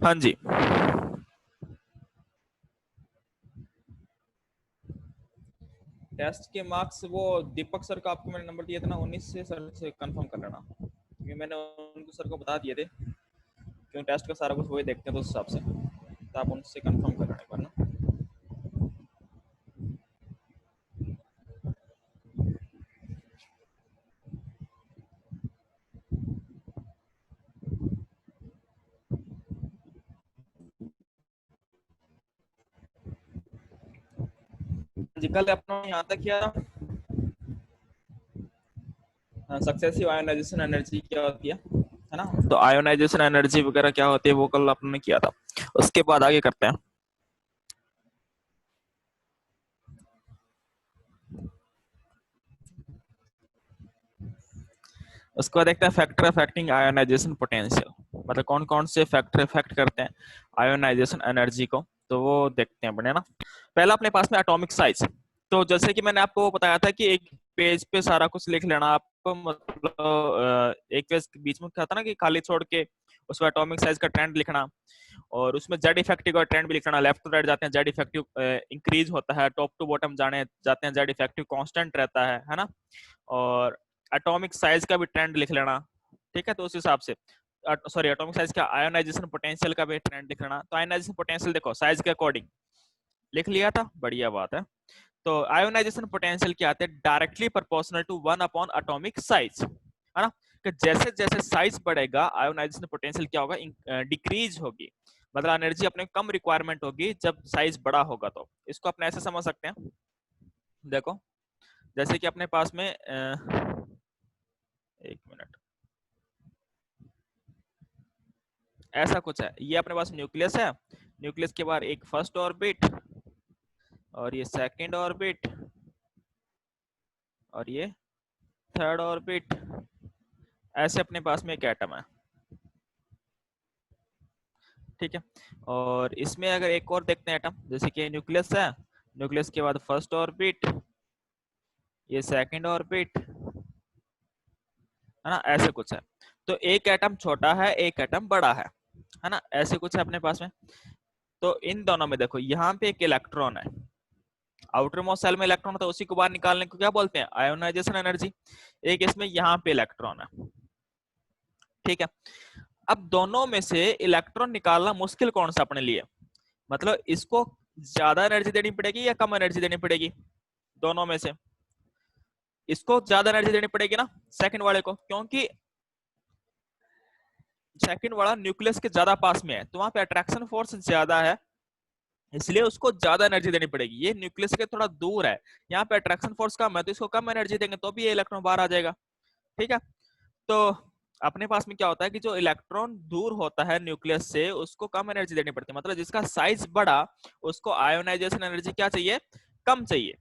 हाँ जी, टेस्ट के मार्क्स वो दीपक सर का आपको मैंने नंबर दिया था ना, 19 से सर से कंफर्म कर लेना, क्योंकि मैंने उनको सर को बता दिए थे, क्योंकि टेस्ट का सारा कुछ वही देखते हैं तो उस हिसाब से, तो आप उनसे कंफर्म कर लेना एक बार ना। जी, कल अपना यहाँ तक किया सक्सेसिव आयोनाइजेशन एनर्जी क्या होती है ना, तो आयोनाइजेशन एनर्जी वगैरह क्या होती है वो कल आपने किया था। उसके बाद आगे करते हैं। उसके बाद देखते हैं फैक्टर अफेक्टिंग आयोनाइजेशन पोटेंशियल, मतलब कौन कौन से फैक्टर इफेक्ट करते हैं आयोनाइजेशन एनर्जी को, तो वो देखते हैं बढ़िया ना। पहला अपने पास में एटॉमिक साइज, तो जैसे कि मैंने आपको बताया था कि एक पेज पे सारा कुछ लिख लेना आपको, मतलब एक पेज बीच में क्या था ना कि खाली छोड़ के उसमें एटॉमिक साइज का ट्रेंड लिखना, और उसमें जेड इफेक्टिव का ट्रेंड भी लिखना, लेफ्ट टू राइट जाते हैं जेड इफेक्टिव इंक्रीज होता है, टॉप टू बॉटम जाने जाते हैं जेड इफेक्टिव कांस्टेंट रहता है ना, और एटॉमिक साइज का भी ट्रेंड लिख लेना। ठीक है, तो उस हिसाब से सॉरी एटॉमिक साइज का आयोनाइजेशन पोटेंशियल का भी ट्रेंड लिख लेना। तो आयोनाइजेशन पोटेंशियल देखो साइज के अकॉर्डिंग लिख लिया था, बढ़िया बात है। तो आयोनाइजेशन पोटेंशियल क्या आते हैं, directly proportional to 1 upon atomic size, है ना, कि जैसे जैसे साइज बढ़ेगा आयोनाइजेशन पोटेंशियल क्या होगा, डिक्रीज होगी, मतलब एनर्जी अपने कम रिक्वायरमेंट होगी जब साइज बड़ा होगा। तो इसको अपने ऐसे समझ सकते हैं, देखो जैसे कि अपने पास में एक मिनट, ऐसा कुछ है, ये अपने पास न्यूक्लियस है, न्यूक्लियस के बाद एक फर्स्ट ऑर्बिट, और ये सेकंड ऑर्बिट, और ये थर्ड ऑर्बिट, ऐसे अपने पास में एक एटम है। ठीक है, और इसमें अगर एक और देखते हैं एटम, जैसे कि न्यूक्लियस है, न्यूक्लियस के बाद फर्स्ट ऑर्बिट, ये सेकंड ऑर्बिट, है ना, ऐसे कुछ है। तो एक एटम छोटा है एक एटम बड़ा है ना, ऐसे कुछ है अपने पास में। तो इन दोनों में देखो यहाँ पे एक इलेक्ट्रॉन है, आउटर मोस्ट सेल में इलेक्ट्रॉन होता है, उसी को बाहर निकालने को क्या बोलते हैं, आयोनाइजेशन एनर्जी। एक इसमें यहाँ पे इलेक्ट्रॉन है। ठीक है, अब दोनों में से इलेक्ट्रॉन निकालना मुश्किल कौन सा अपने लिए, मतलब इसको ज्यादा एनर्जी देनी पड़ेगी या कम एनर्जी देनी पड़ेगी, दोनों में से इसको ज्यादा एनर्जी देनी पड़ेगी ना सेकंड वाले को, क्योंकि सेकंड वाला न्यूक्लियस के ज्यादा पास में है, तो वहां पे अट्रैक्शन फोर्स ज्यादा है, इसलिए उसको ज्यादा एनर्जी देनी पड़ेगी। ये न्यूक्लियस के थोड़ा दूर है, यहाँ पे अट्रैक्शन फोर्स कम है, तो इसको कम एनर्जी देंगे तो भी ये इलेक्ट्रॉन बाहर आ जाएगा। ठीक है, तो अपने पास में क्या होता है कि जो इलेक्ट्रॉन दूर होता है न्यूक्लियस से उसको कम एनर्जी देनी पड़ती है, मतलब जिसका साइज बड़ा उसको आयोनाइजेशन एनर्जी क्या चाहिए, कम चाहिए।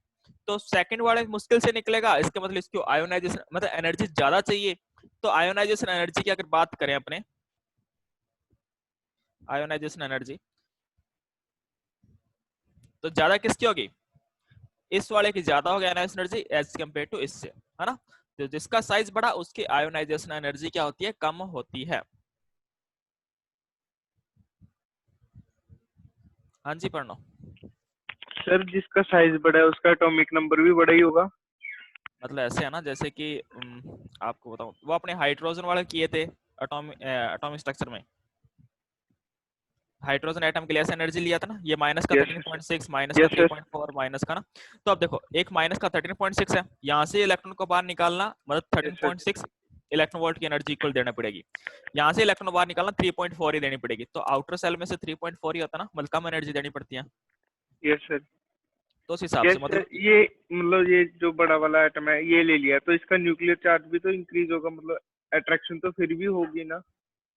तो सेकंड वाले मुश्किल से निकलेगा, इसके मतलब इसको आयोनाइजेशन मतलब एनर्जी ज्यादा चाहिए। तो आयोनाइजेशन एनर्जी की अगर बात करें अपने, आयोनाइजेशन एनर्जी तो ज्यादा किसकी होगी, इस वाले की ज्यादा होगी ionization energy as compare to इससे, है ना। तो जिसका साइज बड़ा उसकी आयोनाइजेशन एनर्जी क्या होती है, कम होती है। हाँ जी पढ़ो। सर जिसका साइज बड़ा है उसका एटॉमिक नंबर भी बड़ा ही होगा। मतलब ऐसे है ना, जैसे कि आपको बताऊं, वो अपने हाइड्रोजन वाले किए थे एटॉमिक स्ट्रक्चर में, हाइड्रोजन एटम के लिए ऐसे एनर्जी लिया था ना, ये माइनस का यस 13.6 माइनस का यस सर। 3.4 माइनस का ना। तो अब देखो एक माइनस का 13.6 है, यहाँ से इलेक्ट्रॉन को बाहर निकालना मतलब यस सर। 13.6 इलेक्ट्रॉन वोल्ट की एनर्जी इक्वल देना पड़ेगी, यहाँ से इलेक्ट्रॉन बाहर निकालना 3.4 ही देनी पड़ेगी, तो आउटर सेल में से 3.4 ही होता ना, मतलब कम एनर्जी देनी पड़ती है। Yes sir. तो उस हिसाब से यस सर, मतलब ये मतलब ये जो बड़ा वाला एटम है ये ले लिया तो इसका न्यूक्लियर चार्ज भी तो इंक्रीज होगा, मतलब अट्रैक्शन तो फिर भी होगी ना।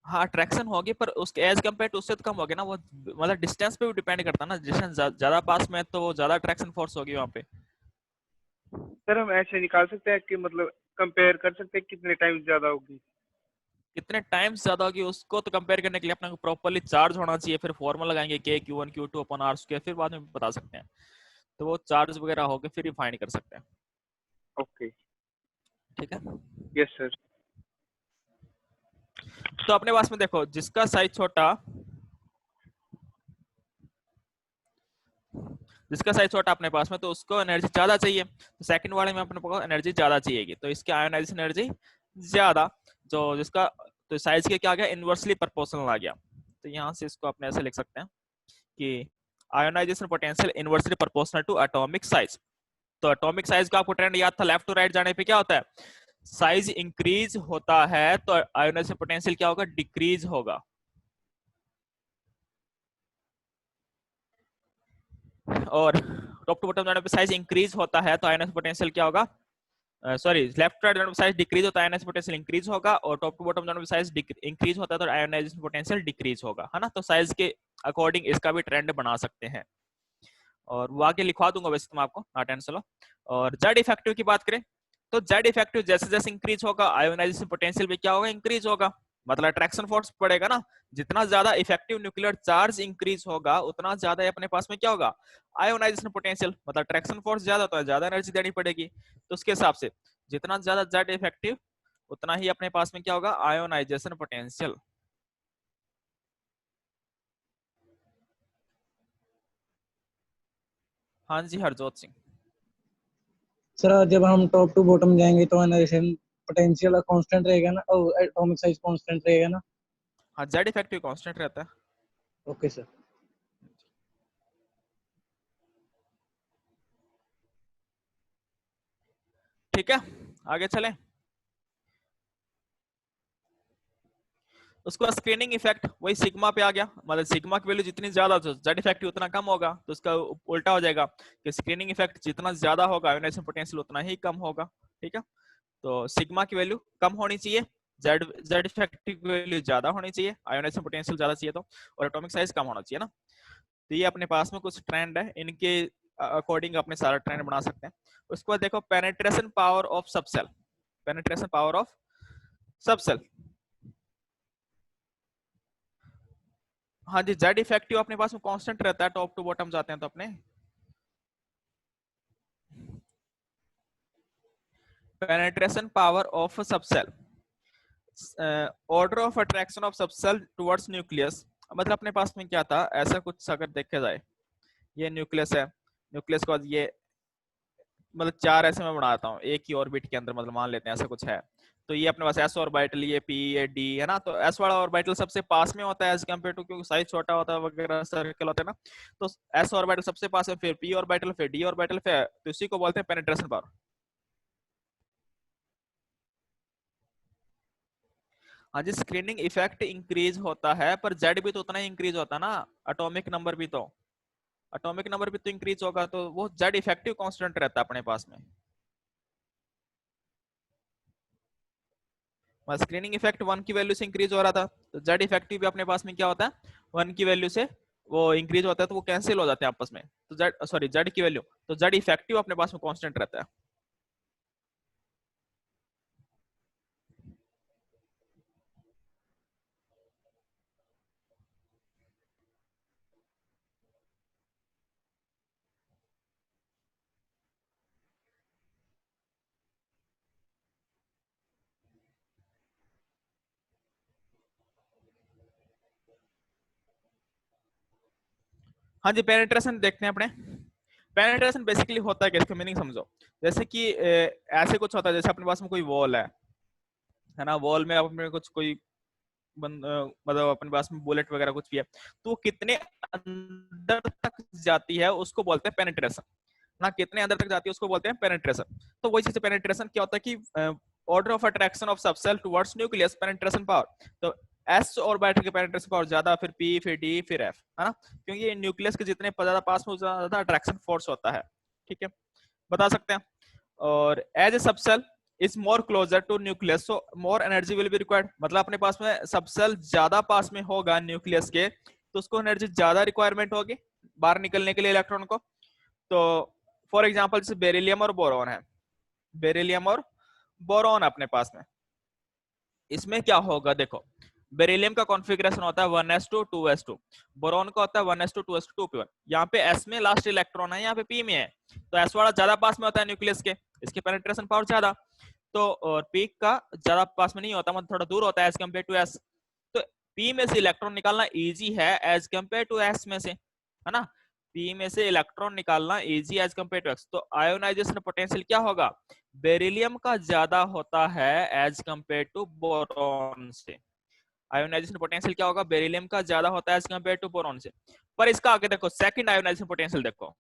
हाँ अट्रैक्शन होगी, पर उसके एज कम्पेयर टू उससे तो कम होगी ना वो, मतलब डिस्टेंस पे भी डिपेंड करता है ना, डिस्टेंस ज्यादा पास में है तो वो ज्यादा अट्रैक्शन फोर्स होगी वहां पे। सर हम ऐसे निकाल सकते हैं कि मतलब कंपेयर कर सकते हैं कितने टाइम ज्यादा होगी। कितने टाइम्स ज्यादा होगी उसको तो कंपेयर करने के लिए अपने को प्रॉपर्ली चार्ज होना चाहिए, फिर फॉर्मूला लगाएंगे के Q one Q two upon R square, फिर बाद में बता सकते हैं। तो वो चार्ज वगैरह होके फिर रिफाइन कर सकते हैं। ओके। ठीक है, यस सर। तो अपने पास में देखो जिसका साइज छोटा जिसका साइज छोटा अपने पास में तो उसको एनर्जी ज्यादा चाहिए, तो सेकंड वाले में अपने पास एनर्जी ज्यादा चाहिएगी, तो इसकी आयोनाइजेशन एनर्जी ज्यादा, जो जिसका तो साइज के क्या आ गया, इनवर्सली प्रोपोर्शनल आ गया। तो यहाँ से इसको अपने ऐसे लिख सकते हैं कि ionization potential inversely proportional to atomic size. तो एटॉमिक साइज का आपको ट्रेंड याद था, लेफ्ट टू राइट जाने पे क्या होता है, साइज इंक्रीज होता है तो आयोनाइजेशन पोटेंशियल क्या होगा, डिक्रीज होगा। और टॉप टू बॉटम जाने पे साइज इंक्रीज होता है तो आयोनाइजेशन पोटेंशियल क्या होगा, सॉरी लेफ्ट टू राइट जाने पे साइज डिक्रीज होता है आयोनाइजेशन पोटेंशियल इंक्रीज होगा, और टॉप टू बॉटम जाने पे साइज इंक्रीज होता है तो आयोनाइजेशन पोटेंशियल डिक्रीज होगा, है ना। तो साइज के अकॉर्डिंग इसका भी ट्रेंड बना सकते हैं, और वो आगे लिखवा दूंगा वैसे तुम आपको, नॉट एंड लो। और जेड इफेक्टिव की बात करें तो जेड इफेक्टिव जैसे जैसे इंक्रीज होगा आयोनाइजेशन पोटेंशियल भी क्या होगा, इंक्रीज होगा, मतलब अट्रैक्शन फोर्स पड़ेगा ना। जितना ज्यादा इफेक्टिव न्यूक्लियर चार्ज इंक्रीज होगा उतना ज्यादा अपने पास में क्या होगा, आयोनाइजेशन पोटेंशियल, मतलब अट्रैक्शन फोर्स ज्यादा होता है, ज्यादा एनर्जी देनी पड़ेगी, तो उसके हिसाब से जितना ज्यादा जेड इफेक्टिव उतना ही अपने पास में क्या होगा, आयोनाइजेशन पोटेंशियल। हाँ जी हरजोत सिंह। सर जब हम टॉप टू बॉटम जाएंगे तो एनर्जी पोटेंशियल कांस्टेंट रहेगा ना, और एटॉमिक साइज कांस्टेंट रहेगा ना? हाँ जेड इफेक्टिव कांस्टेंट रहता है। Okay sir. ठीक है आगे चलें। उसके बाद स्क्रीनिंग इफेक्ट वही सिग्मा पे आ गया, मतलब सिग्मा की वैल्यू जितनी ज्यादा तो जेड इफेक्टिव उतना कम होगा, तो उसका उल्टा हो जाएगा कि स्क्रीनिंग इफेक्ट जितना ज्यादा होगा आयोनाइजेशन पोटेंशियल उतना ही कम होगा। ठीक है, तो सिग्मा की वैल्यू कम होनी चाहिए, जेड जेड इफेक्टिव की वैल्यू ज्यादा होनी चाहिए, आयोनाइजेशन पोटेंशियल ज्यादा चाहिए तो, और एटॉमिक साइज कम होना चाहिए ना। तो ये अपने पास में कुछ ट्रेंड है, इनके अकॉर्डिंग अपने सारा ट्रेंड बना सकते हैं। उसके बाद देखो penetration power of subshell, penetration power of subshell. हाँ जी जेड इफेक्टिव अपने पास में कांस्टेंट रहता है, टॉप टू बॉटम जाते हैं तो अपने penetration power of subshell, order of attraction of subshell towards nucleus, मतलब अपने पास में क्या था, ऐसा कुछ अगर देखा जाए, ये न्यूक्लियस है, न्यूक्लियस के बाद ये मतलब चार ऐसे मैं बनाता हूँ एक ही ऑर्बिट के अंदर, मतलब मान लेते हैं ऐसा कुछ है, तो ये अपने पास एस ऑर्बिटल, ये पी, ये डी है ना, तो एस वाला ऑर्बिटल सबसे पास में होता है एज कम्पेयर टू, क्योंकि साइज छोटा होता है वगैरह सर्कल होता है ना, तो एस ऑर्बिटल सबसे पास है, फिर पी ऑर्बिटल, फिर डी ऑर्बिटल, फिर तो इसी को बोलते हैं पेनिट्रेशन पावर। हाँ जी स्क्रीनिंग इफेक्ट इंक्रीज होता है पर जेड भी तो उतना ही इंक्रीज होता है ना, एटॉमिक नंबर भी तो, एटॉमिक नंबर भी तो इंक्रीज होगा, तो वो जेड इफेक्टिव कांस्टेंट रहता है अपने पास में। स्क्रीनिंग इफेक्ट 1 की वैल्यू से इंक्रीज हो रहा था, तो जेड इफेक्टिव भी अपने पास में क्या होता है, 1 की वैल्यू से वो इंक्रीज होता है, तो वो कैंसिल हो जाते हैं आपस में, तो जेड सॉरी जेड की वैल्यू, तो जेड इफेक्टिव अपने पास में कांस्टेंट रहता है। हाँ जी पेनिट्रेशन देखते हैं अपने। पेनिट्रेशन बेसिकली होता है क्या, इसका मीनिंग समझो, जैसे कि ऐसे कुछ होता है, जैसे अपने पास में कोई वॉल है ना, वॉल में अपने कुछ कोई मतलब अपने पास में बुलेट वगैरह कुछ भी है, तो वो कितने अंदर तक जाती है उसको बोलते हैं पेनिट्रेशन ना, कितने अंदर तक जाती है उसको बोलते हैं पेनिट्रेशन। तो वही चीज पेनिट्रेशन क्या होता है कि order of attraction of subshell towards nucleus, penetration power, तो एस ऑर्बिटल के पेनिट्रेशन पावर ज्यादा, फिर पी, फिर डी, फिर एफ, है ना, क्योंकि ये न्यूक्लियस के जितने ज्यादा पास में ज्यादा अट्रैक्शन फोर्स होता है। ठीक है बता सकते हैं। और as a subshell is more closer to nucleus so more energy will be required, मतलब अपने पास में सबसेल ज्यादा पास में होगा न्यूक्लियस के तो उसको एनर्जी ज्यादा रिक्वायरमेंट होगी बाहर निकलने के लिए इलेक्ट्रॉन को। तो फॉर एग्जांपल जैसे बेरिलियम और बोरॉन है, बेरिलियम और बोरॉन अपने पास में, इसमें क्या होगा देखो, बेरिलियम का कॉन्फ़िगरेशन होता है 1s2 2s2, बोरॉन का होता है 1s2 2s2 2p1, यहाँ पे s में लास्ट इलेक्ट्रॉन है, यहाँ पे p में है, तो s वाला ज्यादा पास में होता है न्यूक्लियस के, इसके पेनिट्रेशन पावर ज्यादा, तो और p का ज्यादा पास में नहीं होता, मतलब थोड़ा दूर होता है एज कम्पेयर टू s, तो p में से इलेक्ट्रॉन निकालना इजी है एज कम्पेयर टू s में से, है ना। पी में से इलेक्ट्रॉन निकालना easy as compare to X. तो आयोनाइजेशन पोटेंशियल क्या होगा, बेरिलियम का ज्यादा होता है एज कम्पेयर टू बोरॉन से। आयोनाइजेशन पोटेंशियल क्या होगा, बेरिलियम का ज्यादा होता है एज कम्पेयर टू बोरॉन से। पर इसका आगे देखो सेकंड आयोनाइजेशन पोटेंशियल, देखो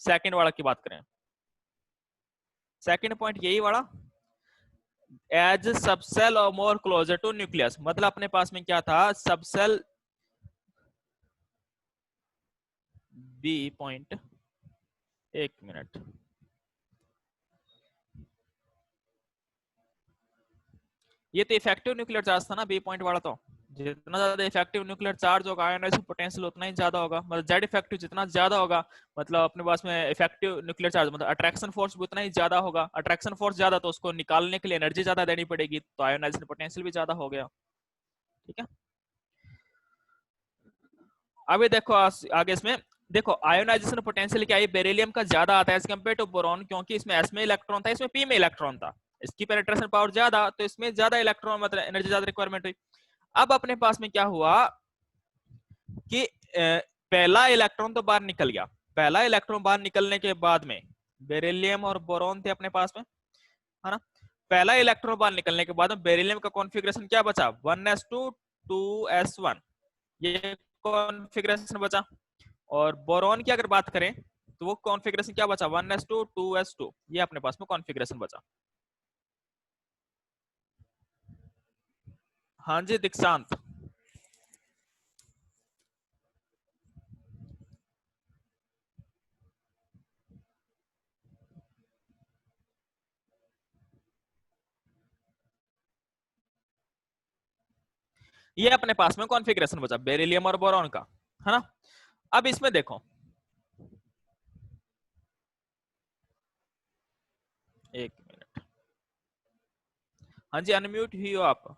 सेकंड वाला की बात करें, सेकंड पॉइंट यही वाला, एज सबसेल और मोर क्लोजर टू न्यूक्लियस। मतलब अपने पास में क्या था, सबसेल बी पॉइंट, एक मिनट, ये तो इफेक्टिव न्यूक्लियर चार्ज था ना बी पॉइंट वाला। तो जितना ज्यादा इफेक्टिव न्यूक्लियर चार्ज होगा आयोनाइजेशन पोटेंशियल उतना ही ज्यादा होगा। मतलब जेड इफेक्टिव जितना ज्यादा होगा, मतलब अपने पास में इफेक्टिव न्यूक्लियर चार्ज मतलब अट्रैक्शन फोर्स भी उतना ही ज्यादा होगा। अट्रैक्शन फोर्स ज्यादा तो उसको निकालने के लिए एनर्जी ज्यादा देनी पड़ेगी, तो आयोनाइजेशन पोटेंशियल भी ज्यादा हो गया। ठीक है, अभी देखो आगे इसमें देखो आयोनाइजेशन पोटेंशियल क्या है, बेरिलियम का ज्यादा आता है एज कम्पेयर टू बोरॉन, क्योंकि इसमें एस में इलेक्ट्रॉन था, इसमें पी में इलेक्ट्रॉन था, इसकी पेनिट्रेशन पावर ज्यादा, तो इसमें ज्यादा इलेक्ट्रॉन मतलब एनर्जी ज्यादा रिक्वायरमेंट हुई। अब अपने पास में क्या हुआ कि पहला इलेक्ट्रॉन तो बाहर निकल गया, पहला इलेक्ट्रॉन बाहर निकलने के बाद में बेरिलियम और बोरॉन थे अपने पास में, है ना। पहला इलेक्ट्रॉन बाहर निकलने के बाद में बेरिलियम का कॉन्फ़िगरेशन क्या बचा, 1s2 2s1, ये कॉन्फ़िगरेशन बचा। और बोरॉन की अगर बात करें तो वो कॉन्फ़िगरेशन क्या बचा, 1s2 2s2, ये अपने पास में कॉन्फ़िगरेशन बचा। हाँ जी दीक्षांत, ये अपने पास में कॉन्फ़िगरेशन बचा बेरिलियम और बोरॉन का, है ना। अब इसमें देखो एक मिनट, हाँ जी अनम्यूट हुई हो आप।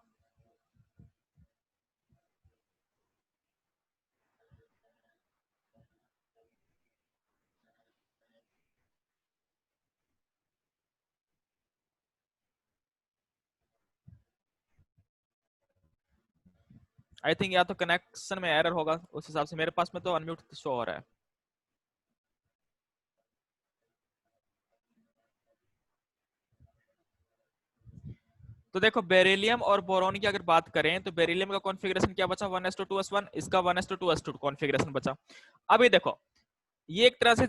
आई थिंक या तो कनेक्शन में एरर होगा, उस हिसाब से मेरे पास में तो अनम्यूट शो हो रहा है। तो देखो बेरिलियम और बोरॉन की अगर बात करें तो बेरिलियम का कॉन्फ़िगरेशन क्या बचा, 1s2 2s1, इसका 1s2 2s2 कॉन्फ़िगरेशन बचा। अभी देखो ये एक तरह से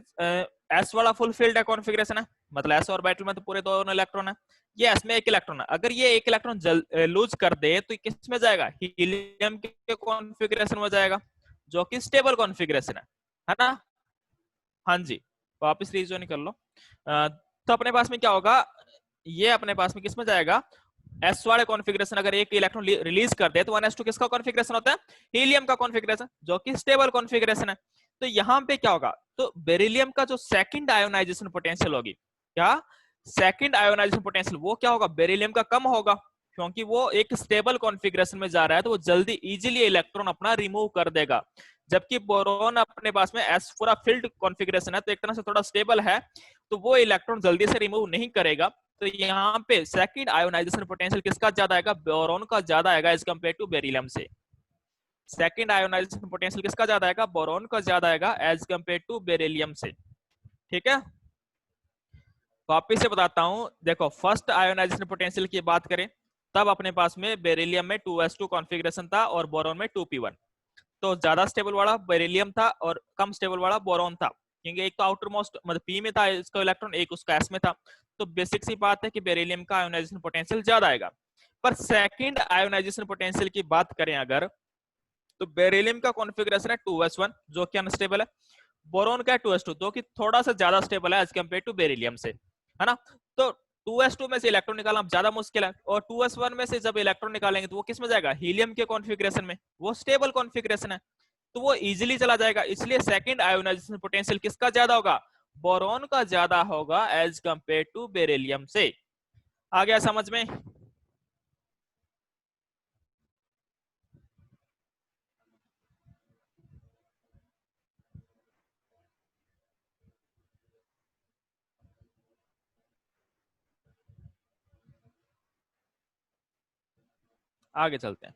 एस वाला फुल फील्ड है कॉन्फ़िगरेशन है, मतलब एस ऑर्बिटल में तो पूरे दोनों इलेक्ट्रॉन है, ये एस में एक इलेक्ट्रॉन है। अगर ये एक इलेक्ट्रॉन लूज कर दे तो किस में जाएगा, हीलियम के कॉन्फ़िगरेशन में जाएगा, जो कि स्टेबल कॉन्फ़िगरेशन है ना। हाँ जी, वापस रीजोइन कर लो। तो अपने पास में क्या होगा, ये अपने पास में किस में जाएगा, एस वाले कॉन्फ़िगरेशन। अगर एक इलेक्ट्रॉन रिलीज कर दे तो 1s2 किसका कॉन्फ़िगरेशन होता है, हीलियम का कॉन्फ़िगरेशन, जो कि स्टेबल कॉन्फ़िगरेशन है। तो यहां पे क्या होगा, तो बेरिलियम का जो सेकंड आयोनाइजेशन पोटेंशियल होगी, क्या सेकंड आयोनाइजेशन पोटेंशियल वो क्या होगा, बेरिलियम का कम होगा, क्योंकि वो एक स्टेबल कॉन्फ़िगरेशन में जा रहा है, तो वो जल्दी इजीली इलेक्ट्रॉन अपना रिमूव कर देगा। जबकि बोरॉन अपने पास में एस पूरा फील्ड कॉन्फ़िगरेशन है, तो एक तरह से थोड़ा स्टेबल है, तो वो इलेक्ट्रॉन जल्दी से रिमूव नहीं करेगा। तो यहाँ पे सेकंड आयोनाइजेशन पोटेंशियल किसका ज्यादा आएगा, बोरॉन का ज्यादा आएगा एज कम्पेयर टू बेरिलियम से। सेकंड आयोनाइजेशन पोटेंशियल किसका ज्यादा आएगा, बोरॉन का ज्यादा आएगा एज कम्पेयर टू बेरिलियम से। ठीक है, वापिस से बताता हूं, देखो फर्स्ट आयोनाइजेशन पोटेंशियल की बात करें तब अपने पास में बेरिलियम में 2s2 कॉन्फ़िगरेशन था और बोरॉन में 2p1। तो ज्यादा स्टेबल वाला बेरिलियम था और कम स्टेबल वाला बोरॉन था, क्योंकि एक तो आउटर मोस्ट मतलब पी में था इसका इलेक्ट्रॉन, एक उसका एस में था। तो बेसिक सी बात है कि बेरिलियम का आयोनाइजेशन पोटेंशियल ज्यादा आएगा। पर सेकंड आयोनाइजेशन पोटेंशियल की बात करें अगर, तो बेरिलियम का कॉन्फ़िगरेशन है 2s1 जो कि अनस्टेबल है, बोरॉन का है 2s2 जो कि थोड़ा सा ज्यादा स्टेबल है एज कम्पेयर टू बेरिलियम से, है ना। तो 2s2 में से इलेक्ट्रॉन निकालना ज्यादा मुश्किल है, और 2s1 में से जब इलेक्ट्रॉन निकालेंगे तो वो किस में जाएगा, हीलियम के कॉन्फ़िगरेशन में, वो स्टेबल कॉन्फ़िगरेशन है, तो वो इजीली चला जाएगा। इसलिए सेकंड आयोनाइजेशन पोटेंशियल किसका ज्यादा होगा, बोरॉन का ज्यादा होगा एज कंपेयर टू बेरिलियम से। आ गया समझ में। आगे चलते हैं,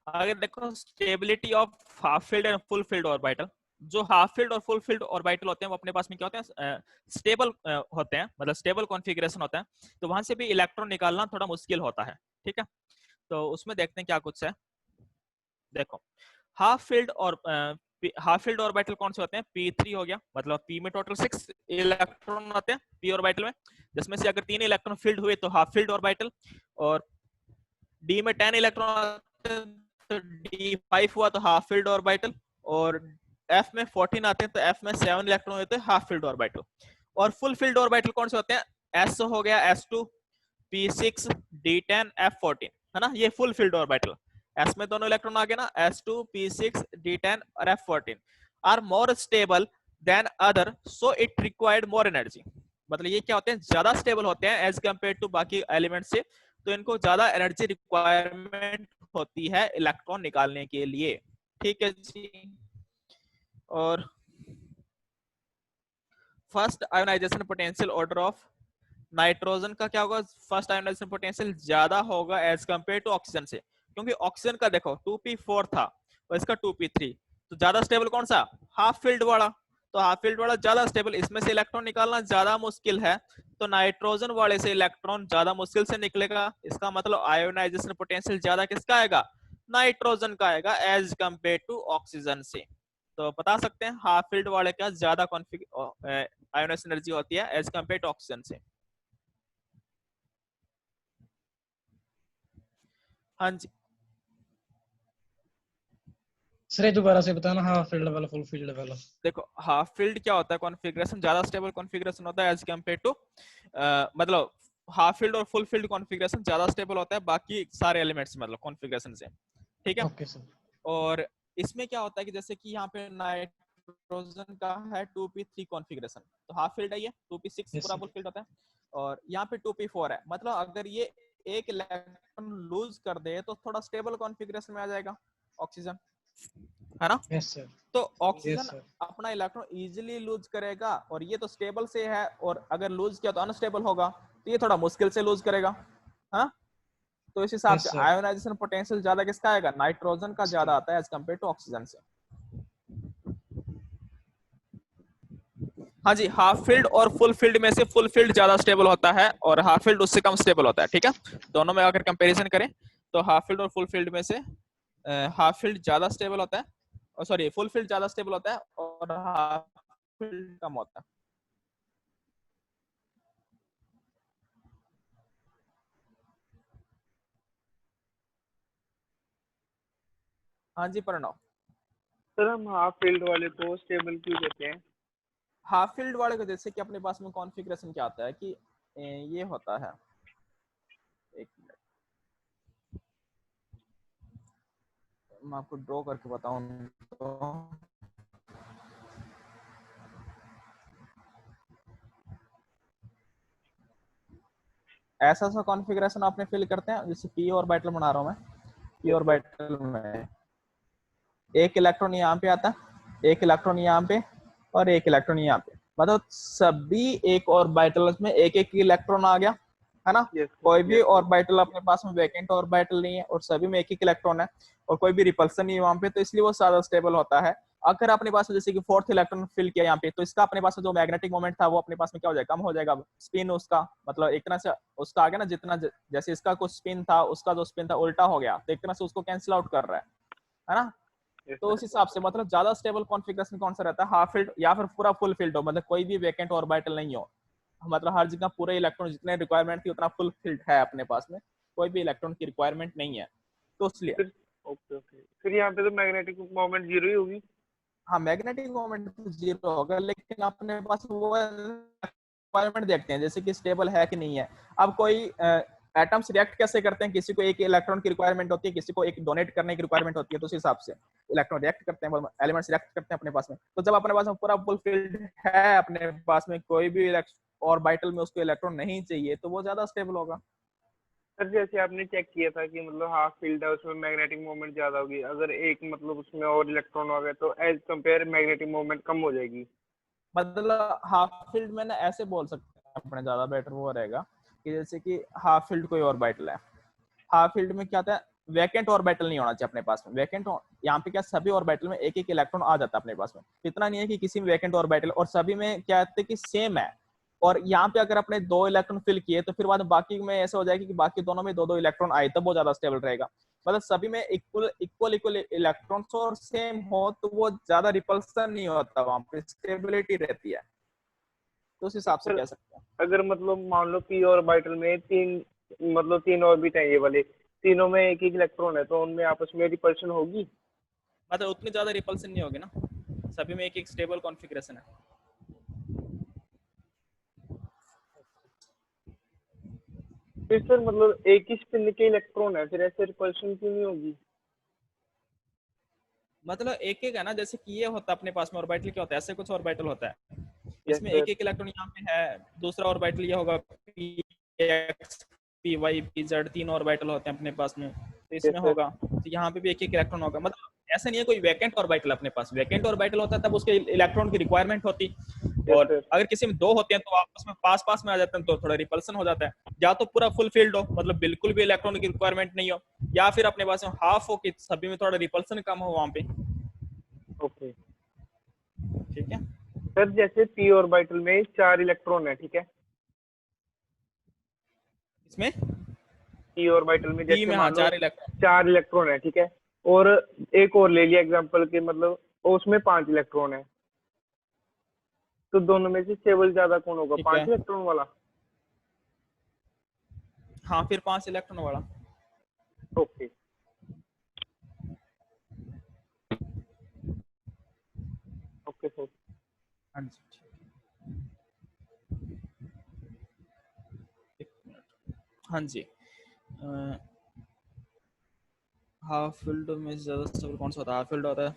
आगे देखो stability of half field and full filled orbital. जो हाफ फील्ड और फुल फील्ड ऑर्बिटल होते हैं वो अपने पास में क्या होते हैं, स्टेबल होते हैं, मतलब स्टेबल कॉन्फ़िगरेशन होता है, तो वहां से भी इलेक्ट्रॉन निकालना थोड़ा मुश्किल होता है। ठीक है, तो उसमें देखते हैं क्या कुछ है। देखो, हाफ फील्ड और हाफ फील्ड ऑर्बिटल कौन से होते हैं, p3 हो गया, मतलब p में टोटल 6 इलेक्ट्रॉन होते हैं p ऑर्बिटल में, जिसमें से अगर 3 इलेक्ट्रॉन फील्ड हुए तो हाफ फील्ड ऑर्बिटल, और d में 10 इलेक्ट्रॉन आते हैं तो d5 हुआ तो हाफ फील्ड ऑर्बिटल, और f में 14 आते हैं तो f में 7 इलेक्ट्रॉन होते हैं हाफ फील्ड ऑर्बिटल। और फुल फील्ड ऑर्बिटल कौन से होते हैं, s हो गया, s2, p6, d10, f14, है ना, ये फुल फील्ड ऑर्बिटल। s में दोनों इलेक्ट्रॉन आ गए ना, s2, p6, d10 और f14 are more stable than other, so it required more energy. मतलब ये क्या होते हैं, ज्यादा स्टेबल होते हैं एज कंपेयर टू बाकी एलिमेंट से, तो इनको ज्यादा एनर्जी रिक्वायरमेंट होती है इलेक्ट्रॉन निकालने के लिए। ठीक है जी। और first ionization potential order of nitrogen का क्या होगा, फर्स्ट आयोनाइजेशन पोटेंशियल ज्यादा होगा एज कंपेयर टू ऑक्सीजन से, क्योंकि ऑक्सीजन का देखो 2p4 था और इसका 2p3, तो ज्यादा स्टेबल कौन सा, हाफ फील्ड वाला, तो हाफ फील्ड वाला ज्यादा स्टेबल, इसमें से इलेक्ट्रॉन निकालना ज्यादा मुश्किल है, तो नाइट्रोजन वाले से इलेक्ट्रॉन ज्यादा मुश्किल से निकलेगा। इसका मतलब आयोनाइजेशन पोटेंशियल ज्यादा किसका आएगा, नाइट्रोजन का आएगा एज कंपेयर टू ऑक्सीजन से। तो बता सकते हैं हाफ फील्ड वाले का ज्यादा आयोनाइजेशन एनर्जी होती है एज कंपेयर टू ऑक्सीजन से। हाँ जी, सर दोबारा से बताना, हाफ फील्ड वाला फुल फील्ड वाला। देखो हाफ फील्ड क्या होता है, कॉन्फ़िगरेशन ज्यादा स्टेबल कॉन्फ़िगरेशन होता है एज कंपेयर टू, मतलब हाफ फील्ड और फुल फील्ड कॉन्फ़िगरेशन ज्यादा स्टेबल होता है बाकी सारे एलिमेंट्स मतलब कॉन्फ़िगरेशन से। ठीक है, ओके सर। और इसमें क्या होता है कि जैसे कि यहाँ पे नाइट्रोजन का है 2p3 कॉन्फ़िगरेशन, तो हाफ फील्ड है ये, 2p6 यस पूरा सर। फुल फील्ड होता है, और यहाँ पे 2p4 है, मतलब अगर ये एक इलेक्ट्रॉन लूज कर दे तो थोड़ा स्टेबल कॉन्फ़िगरेशन में आ जाएगा ऑक्सीजन, है ना। Yes sir. तो यस ऑक्सीजन सर। अपना इलेक्ट्रॉन इजीली लूज करेगा, और ये तो स्टेबल से है, और अगर लूज किया तो अनस्टेबल होगा, तो ये थोड़ा मुश्किल से लूज करेगा, हाँ। तो इस हिसाब यस से सर। आयोनाइजेशन पोटेंशियल ज्यादा किसका आएगा, नाइट्रोजन का इसका। ज्यादा आता है एज कंपेयर टू ऑक्सीजन से। हाँ जी, हाफ फील्ड और फुल फील्ड में से फुल फील्ड ज्यादा स्टेबल होता है और हाफ फील्ड उससे कम स्टेबल होता है। ठीक है, दोनों में अगर कंपैरिजन करें तो हाफ फील्ड और फुल फील्ड में से हाफ फील्ड ज्यादा स्टेबल होता है, और सॉरी फुल फील्ड ज्यादा स्टेबल होता है और हाफ फील्ड कम होता है। हाँ जी प्रणव। सर हम हाफ फील्ड वाले को स्टेबल क्यों कहते हैं? हाफ फील्ड वाले को जैसे कि अपने पास में कॉन्फ़िगरेशन क्या आता है कि ये होता है, एक मिनट मैं आपको ड्रॉ करके बताऊं तो, ऐसा सा कॉन्फ़िगरेशन आपने फिल करते हैं, जैसे पी ऑर्बिटल बना रहा हूं मैं, पी यस सर। ऑर्बिटल में एक इलेक्ट्रॉन यहाँ पे आता है, एक इलेक्ट्रॉन यहाँ पे, और एक इलेक्ट्रॉन यहाँ पे, मतलब सभी एक ऑर्बिटल में एक एक इलेक्ट्रॉन आ गया, है ना। यस कोई सर। भी यस सर। ऑर्बिटल अपने पास में वैकेंट ऑर्बिटल नहीं है, और सभी में एक एक इलेक्ट्रॉन है, और कोई भी रिपल्सन नहीं है वहां पे, तो इसलिए वो ज्यादा स्टेबल होता है। अगर अपने पास जैसे कि फोर्थ इलेक्ट्रॉन फिल किया यहाँ पे, तो इसका अपने पास में जो मैग्नेटिक मोमेंट था वो अपने पास में क्या हो जाएगा, कम हो जाएगा, स्पिन उसका मतलब एक तरह से उसका आ गया ना, जितना जैसे इसका कुछ स्पिन था उसका जो स्पिन था उल्टा हो गया, तो एक तरह से उसको कैंसिल आउट कर रहा है ना। यस तो सर। उस हिसाब से मतलब ज्यादा स्टेबल कॉन्फ़िगरेशन कौन सा रहता है, हाफ फील्ड या फिर पूरा फुल फील्ड हो, मतलब कोई भी वैकेंट ऑर्बिटल नहीं हो, मतलब हर जगह पूरे इलेक्ट्रॉन जितने रिक्वायरमेंट थी उतना फुल फील्ड है अपने पास में, कोई भी इलेक्ट्रॉन की रिक्वायरमेंट नहीं है, तो इसलिए। फिर ओके ओके, फिर यहाँ पे तो मैग्नेटिक मोमेंट जीरो ही होगी। हाँ मैग्नेटिक मोमेंट जीरो होगा, लेकिन अपने पास वो रिक्वायरमेंट देखते हैं जैसे कि स्टेबल है कि नहीं है। अब कोई एटम्स रिएक्ट कैसे करते हैं, किसी को एक इलेक्ट्रॉन की रिक्वायरमेंट होती है, किसी को एक डोनेट करने की रिक्वायरमेंट होती है, तो उस हिसाब से इलेक्ट्रॉन रिएक्ट करते हैं, एलिमेंट्स रिएक्ट करते हैं अपने पास में। तो जब अपने पास में पूरा फुल फील्ड है, अपने पास में कोई भी ऑर्बिटल में उसको इलेक्ट्रॉन नहीं चाहिए, तो वो ज्यादा स्टेबल होगा। सर जैसे आपने चेक किया था कि मतलब हाफ फील्ड है उसमें मैग्नेटिक मोमेंट ज्यादा होगी, अगर एक मतलब उसमें और इलेक्ट्रॉन हो गए तो एज कंपेयर मैग्नेटिक मोमेंट कम हो जाएगी। मतलब हाफ फील्ड में ना ऐसे बोल सकते हैं अपने, ज्यादा बेटर वो रहेगा कि जैसे कि हाफ फील्ड कोई ऑर्बिटल है, हाफ फील्ड में क्या होता है, वैकेंट ऑर्बिटल नहीं होना चाहिए अपने पास में। वैकेंट यहाँ पे क्या सभी ऑर्बिटल में एक एक इलेक्ट्रॉन आ जाता है अपने पास में। इतना नहीं है कि किसी में वैकेंट ऑर्बिटल और सभी में क्या है कि सेम है। और यहाँ पे अगर अपने 2 इलेक्ट्रॉन फिल किए तो फिर बाद में बाकी में ऐसा हो जाएगा कि बाकी दोनों में 2-2 इलेक्ट्रॉन आए, तब वो ज्यादा स्टेबल रहेगा। मतलब सभी में इक्वल इक्वल इक्वल इलेक्ट्रॉन्स और सेम हो तो वो ज्यादा रिपल्सन नहीं होता, वहां पे स्टेबिलिटी रहती है। तो उस हिसाब से सर कह सकते हैं। अगर मतलब मान लो पी ऑर्बिटल में तीन, मतलब तीन ऑर्बिट है ये वाले, तीनों में एक एक इलेक्ट्रॉन है, तो उनमें आपस में रिपल्शन होगी? मतलब उतनी ज्यादा रिपल्सन नहीं होगी ना, सभी में एक एक स्टेबल कॉन्फ़िगरेशन है। फिर सर मतलब एक ही स्पिन के इलेक्ट्रॉन है, फिर ऐसे रिपल्शन क्यों नहीं होगी? मतलब एक एक है ना, जैसे कि ये होता है अपने पास में ऑर्बिटल क्या होता है, ऐसे कुछ ऑर्बिटल होता है, यस इसमें एक सर। एक इलेक्ट्रॉन यहाँ पे है, दूसरा ऑर्बिटल ये होगा P X P Y P Z, तीन ऑर्बिटल होते हैं अपने पास में, तो यस इसमें सर। होगा तो यहाँ पे भी एक एक इलेक्ट्रॉन होगा। मतलब ऐसा नहीं है कोई वैकेंट ऑर्बिटल अपने पास, वैकेंट ऑर्बिटल होता है तब उसके इलेक्ट्रॉन की रिक्वायरमेंट होती। यस और सर। अगर किसी में 2 होते हैं तो आपस में पास पास में आ जाते हैं तो थोड़ा रिपल्सन हो जाता है। या तो पूरा फुल फील्ड हो, मतलब बिल्कुल भी इलेक्ट्रॉन की रिक्वायरमेंट नहीं हो, या फिर अपने पास में हाफ हो कि सभी में थोड़ा रिपल्सन कम हो वहां पे। ओके। ठीक है। सर जैसे पी ऑर्बिटल में 4 इलेक्ट्रॉन है, ठीक है? इसमें पी ऑर्बिटल में पी जैसे में हाँ मान लो 4 इलेक्ट्रॉन। 4 इलेक्ट्रॉन है, ठीक है? और एक और ले लिया एग्जांपल के, मतलब उसमें 5 इलेक्ट्रॉन है, तो दोनों में से स्टेबल ज्यादा कौन होगा, ठीक 5 है, इलेक्ट्रॉन वाला? हाँ फिर 5 इलेक्ट्रॉन वाला। ओके। Okay sir. हाँ जी, एक मिनट। हाँ जी, हाफ फील्ड में ज्यादा स्टेबल कौन सा होता है, हाफ फील्ड होता है।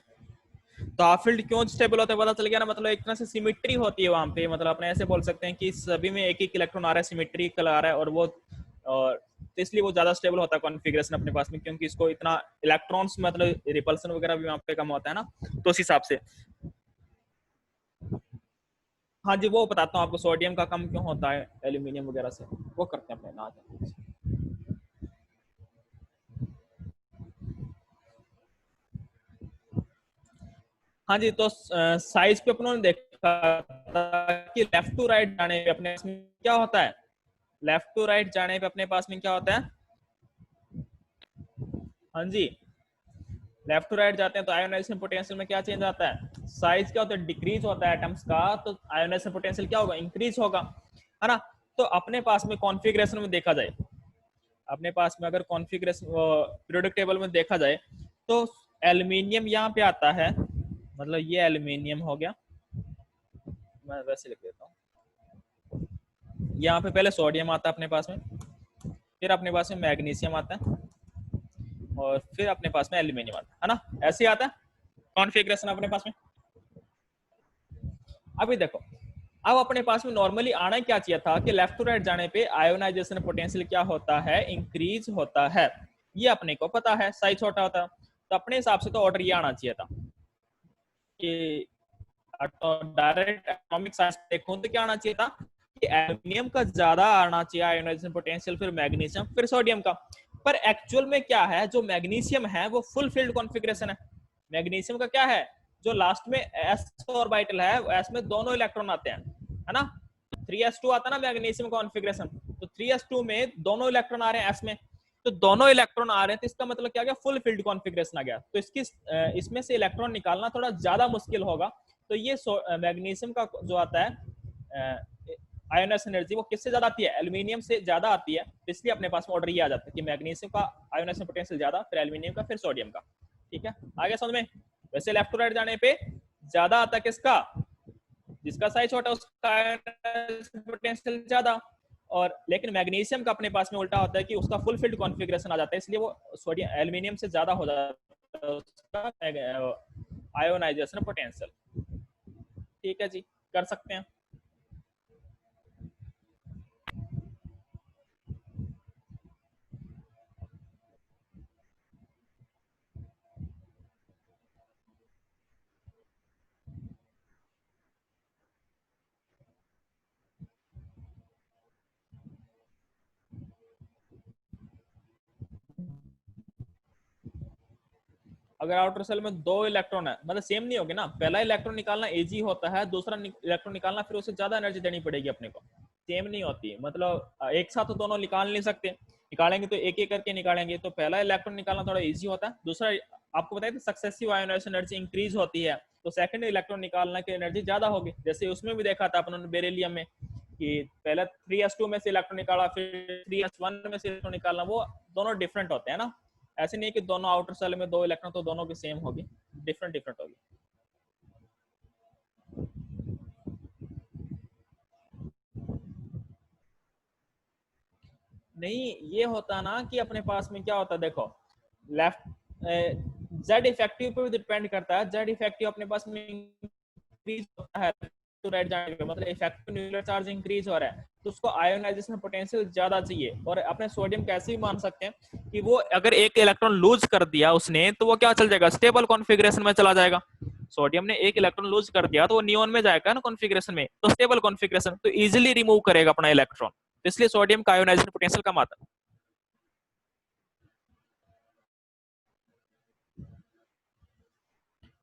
तो हाफ फील्ड क्यों स्टेबल होता है पता चल गया ना, मतलब एक तरह से सिमिट्री होती है वहां पे। मतलब अपने ऐसे बोल सकते हैं कि सभी में एक एक इलेक्ट्रॉन आ रहा है, सिमिट्रिकल आ रहा है, और तो इसलिए वो ज्यादा स्टेबल होता है कॉन्फ़िगरेशन अपने पास में, क्योंकि इसको इतना इलेक्ट्रॉन्स मतलब रिपल्सन वगैरह भी वहां पे कम होता है ना, तो उस हिसाब से। हाँ जी, वो बताता हूँ आपको सोडियम का कम क्यों होता है एल्यूमिनियम वगैरह से, वो करते हैं अपने ना। हाँ जी, तो साइज पे अपनों ने देखा था कि लेफ्ट टू राइट जाने पे अपने पास में क्या होता है, लेफ्ट टू राइट जाने पे अपने पास में क्या होता है। हाँ जी, लेफ्ट टू राइट जाते हैं तो आयोनाइजेशन पोटेंशियल में क्या चेंज आता है, साइज क्या होता है, डिक्रीज होता है एटम्स का, तो आयोनाइजेशन पोटेंशियल क्या होगा, इंक्रीज होगा, है ना। तो अपने पास में कॉन्फ़िगरेशन में देखा जाए, अपने पास में अगर कॉन्फ़िगरेशन पीरियोडिक टेबल में देखा जाए तो एल्यूमिनियम यहाँ पे आता है, मतलब ये एल्यूमिनियम हो गया, मैं वैसे लिख देता हूँ। यहाँ पे पहले सोडियम आता है अपने पास में, फिर अपने पास में मैग्नीशियम आता है, और फिर अपने पास में एल्यूमिनियम आता है ना, ऐसे ही आता है कॉन्फ़िगरेशन अपने पास में। अभी देखो, अब अपने पास में नॉर्मली आना क्या चाहिए था कि लेफ्ट टू राइट जाने पे आयोनाइजेशन पोटेंशियल क्या होता है, इंक्रीज होता है, ये अपने को पता है, साइज छोटा होता है, तो अपने हिसाब से तो ऑर्डर ये आना चाहिए था कि डायरेक्ट एटॉमिक साइंस देखूं तो क्या आना चाहिए था कि एल्यूमिनियम का ज्यादा आना चाहिए आयोनाइजेशन पोटेंशियल, फिर मैग्नीशियम, फिर सोडियम का। पर एक्चुअल में क्या है, जो मैग्नीशियम है वो फुल फील्ड कॉन्फ़िगरेशन है। मैग्नीशियम का क्या है, जो लास्ट में एस ऑर्बिटल है, एस में दोनों इलेक्ट्रॉन आते हैं, है ना। 3s2 आता है ना मैग्नीशियम कॉन्फ़िगरेशन, तो 3s2 में दोनों इलेक्ट्रॉन आ रहे हैं एस में, तो दोनों इलेक्ट्रॉन आ रहे हैं, तो इसका मतलब क्या गया, फुल फील्ड कॉन्फ़िगरेशन आ गया। तो इसकी इसमें से इलेक्ट्रॉन निकालना थोड़ा ज्यादा मुश्किल होगा। तो ये मैग्नीशियम का जो आता है आयोनाइजेशन एनर्जी, वो किससे ज्यादा आती है, एल्यूमिनियम से ज्यादा आती है, तो इसलिए अपने पास में ऑर्डर ये आ जाता है कि मैग्नीशियम का आयोनाइजेशन पोटेंशियल ज्यादा, फिर एल्यूमिनियम का, फिर सोडियम का। ठीक है, आगे समझ में। वैसे लेफ्ट टू राइट जाने पे ज्यादा आता है किसका, जिसका साइज छोटा उसका आयोनाइजेशन पोटेंशियल ज्यादा। और लेकिन मैग्नीशियम का अपने पास में उल्टा होता है कि उसका फुल फील्ड कॉन्फ़िगरेशन आ जाता है, इसलिए वो सोडियम एल्यूमिनियम से ज्यादा हो जाता है उसका आयोनाइजेशन पोटेंशियल। ठीक है जी, कर सकते हैं। अगर आउटर सेल में 2 इलेक्ट्रॉन है, मतलब सेम नहीं होगी ना, पहला इलेक्ट्रॉन निकालना इजी होता है, दूसरा इलेक्ट्रॉन निकालना फिर उससे ज्यादा एनर्जी देनी पड़ेगी अपने को, सेम नहीं होती। मतलब एक साथ तो दोनों निकाल नहीं सकते, निकालेंगे तो एक एक करके निकालेंगे। तो पहला इलेक्ट्रॉन निकालना थोड़ा इजी होता है, दूसरा आपको बताया था सक्सेसिव आयोनाइजेशन एनर्जी इंक्रीज होती है, तो सेकंड इलेक्ट्रॉन निकालने की एनर्जी ज्यादा होगी। जैसे उसमें भी देखा था अपने बेरिलियम में कि पहले 3s2 में से इलेक्ट्रॉन निकाला, फिर 3s1 में से इलेक्ट्रॉन निकालना, वो दोनों डिफरेंट होते हैं ना। ऐसे नहीं कि दोनों आउटर सेल में 2 इलेक्ट्रॉन तो दोनों की सेम होगी, डिफरेंट डिफरेंट होगी। नहीं, ये होता ना कि अपने पास में क्या होता है, देखो लेफ्ट जेड इफेक्टिव पे भी डिपेंड करता है। जेड इफेक्टिव अपने पास में इंक्रीज होता है टू राइट जाने पे, मतलब इफेक्टिव न्यूक्लियर चार्ज इंक्रीज हो रहा है, तो उसको आयोनाइजेशन पोटेंशियल ज्यादा चाहिए। और अपने सोडियम कैसे भी मान सकते हैं कि वो अगर एक इलेक्ट्रॉन लूज कर दिया उसने, तो वो क्या चल जाएगा, स्टेबल कॉन्फ़िगरेशन में चला जाएगा। सोडियम ने एक इलेक्ट्रॉन लूज कर दिया तो वो नियोन में जाएगा ना कॉन्फ़िगरेशन में, तो स्टेबल कॉन्फ़िगरेशन, तो इजीली रिमूव करेगा अपना इलेक्ट्रॉन, तो इसलिए सोडियम का आयोनाइजेशन पोटेंशियल कम आता है।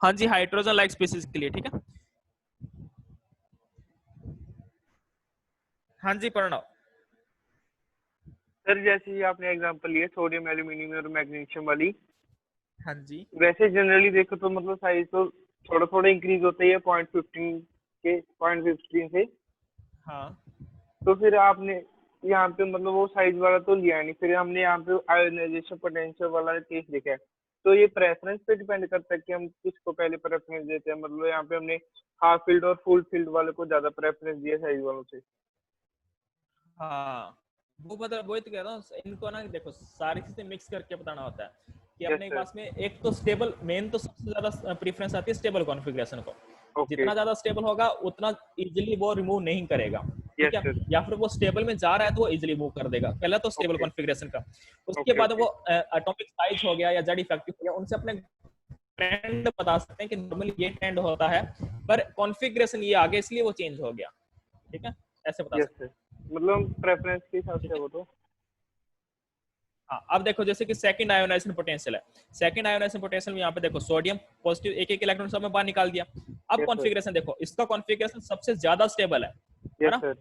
हाँ जी, हाइड्रोजन लाइक स्पीसीज के लिए, ठीक है। हाँ जी प्रणव। सर जैसे ही आपने एग्जांपल लिया सोडियम, एल्यूमिनियम और मैग्नीशियम वाली, हाँ जी। वैसे जनरली देखो तो मतलब साइज तो थोड़ा थोड़ा इंक्रीज होता ही है 0.15 के 0.15 से। हाँ तो फिर आपने यहाँ पे मतलब वो साइज वाला तो लिया नहीं, फिर हमने यहाँ पे आयोनाइजेशन पोटेंशियल वाला केस देखा है। तो ये प्रेफरेंस पे डिपेंड करता है कि हम किसको पहले प्रेफरेंस देते हैं। मतलब यहाँ पे हमने हाफ फील्ड और फुल फील्ड वाले को ज्यादा प्रेफरेंस दिया साइज वालों से। हाँ, वो मतलब वही तो कह रहा हूँ, इनको ना देखो सारी चीजें मिक्स करके बताना होता है कि यस अपने सर। पास में एक तो स्टेबल, मेन तो सबसे ज्यादा प्रेफरेंस आती है स्टेबल कॉन्फ़िगरेशन को। ओके। जितना ज्यादा स्टेबल होगा उतना इजीली वो रिमूव नहीं करेगा, ठीक यस है। सर। या फिर वो स्टेबल में जा रहा है तो वो इजीली मूव कर देगा, पहला तो स्टेबल ओके कॉन्फ़िगरेशन का। उसके ओके बाद ओके। वो एटॉमिक साइज हो गया या जेड इफेक्टिव हो गया, उनसे अपने ट्रेंड बता सकते हैं कि नॉर्मली ये ट्रेंड होता है, पर कॉन्फ़िगरेशन ये आगे इसलिए वो चेंज हो गया, ठीक है, ऐसे बता यस सकते सर, मतलब प्रेफरेंस के हिसाब हैं, ठीक से है। वो तो। हाँ, अब देखो जैसे कि सेकंड आयोनाइजेशन पोटेंशियल है, सेकंड आयोनाइजेशन पोटेंशियल में यहाँ पे देखो सोडियम पॉजिटिव एक एक इलेक्ट्रॉन सब में बाहर निकाल दिया। अब यस सर। कॉन्फ़िगरेशन देखो, इसका कॉन्फ़िगरेशन सबसे ज्यादा स्टेबल है यस ना, सर।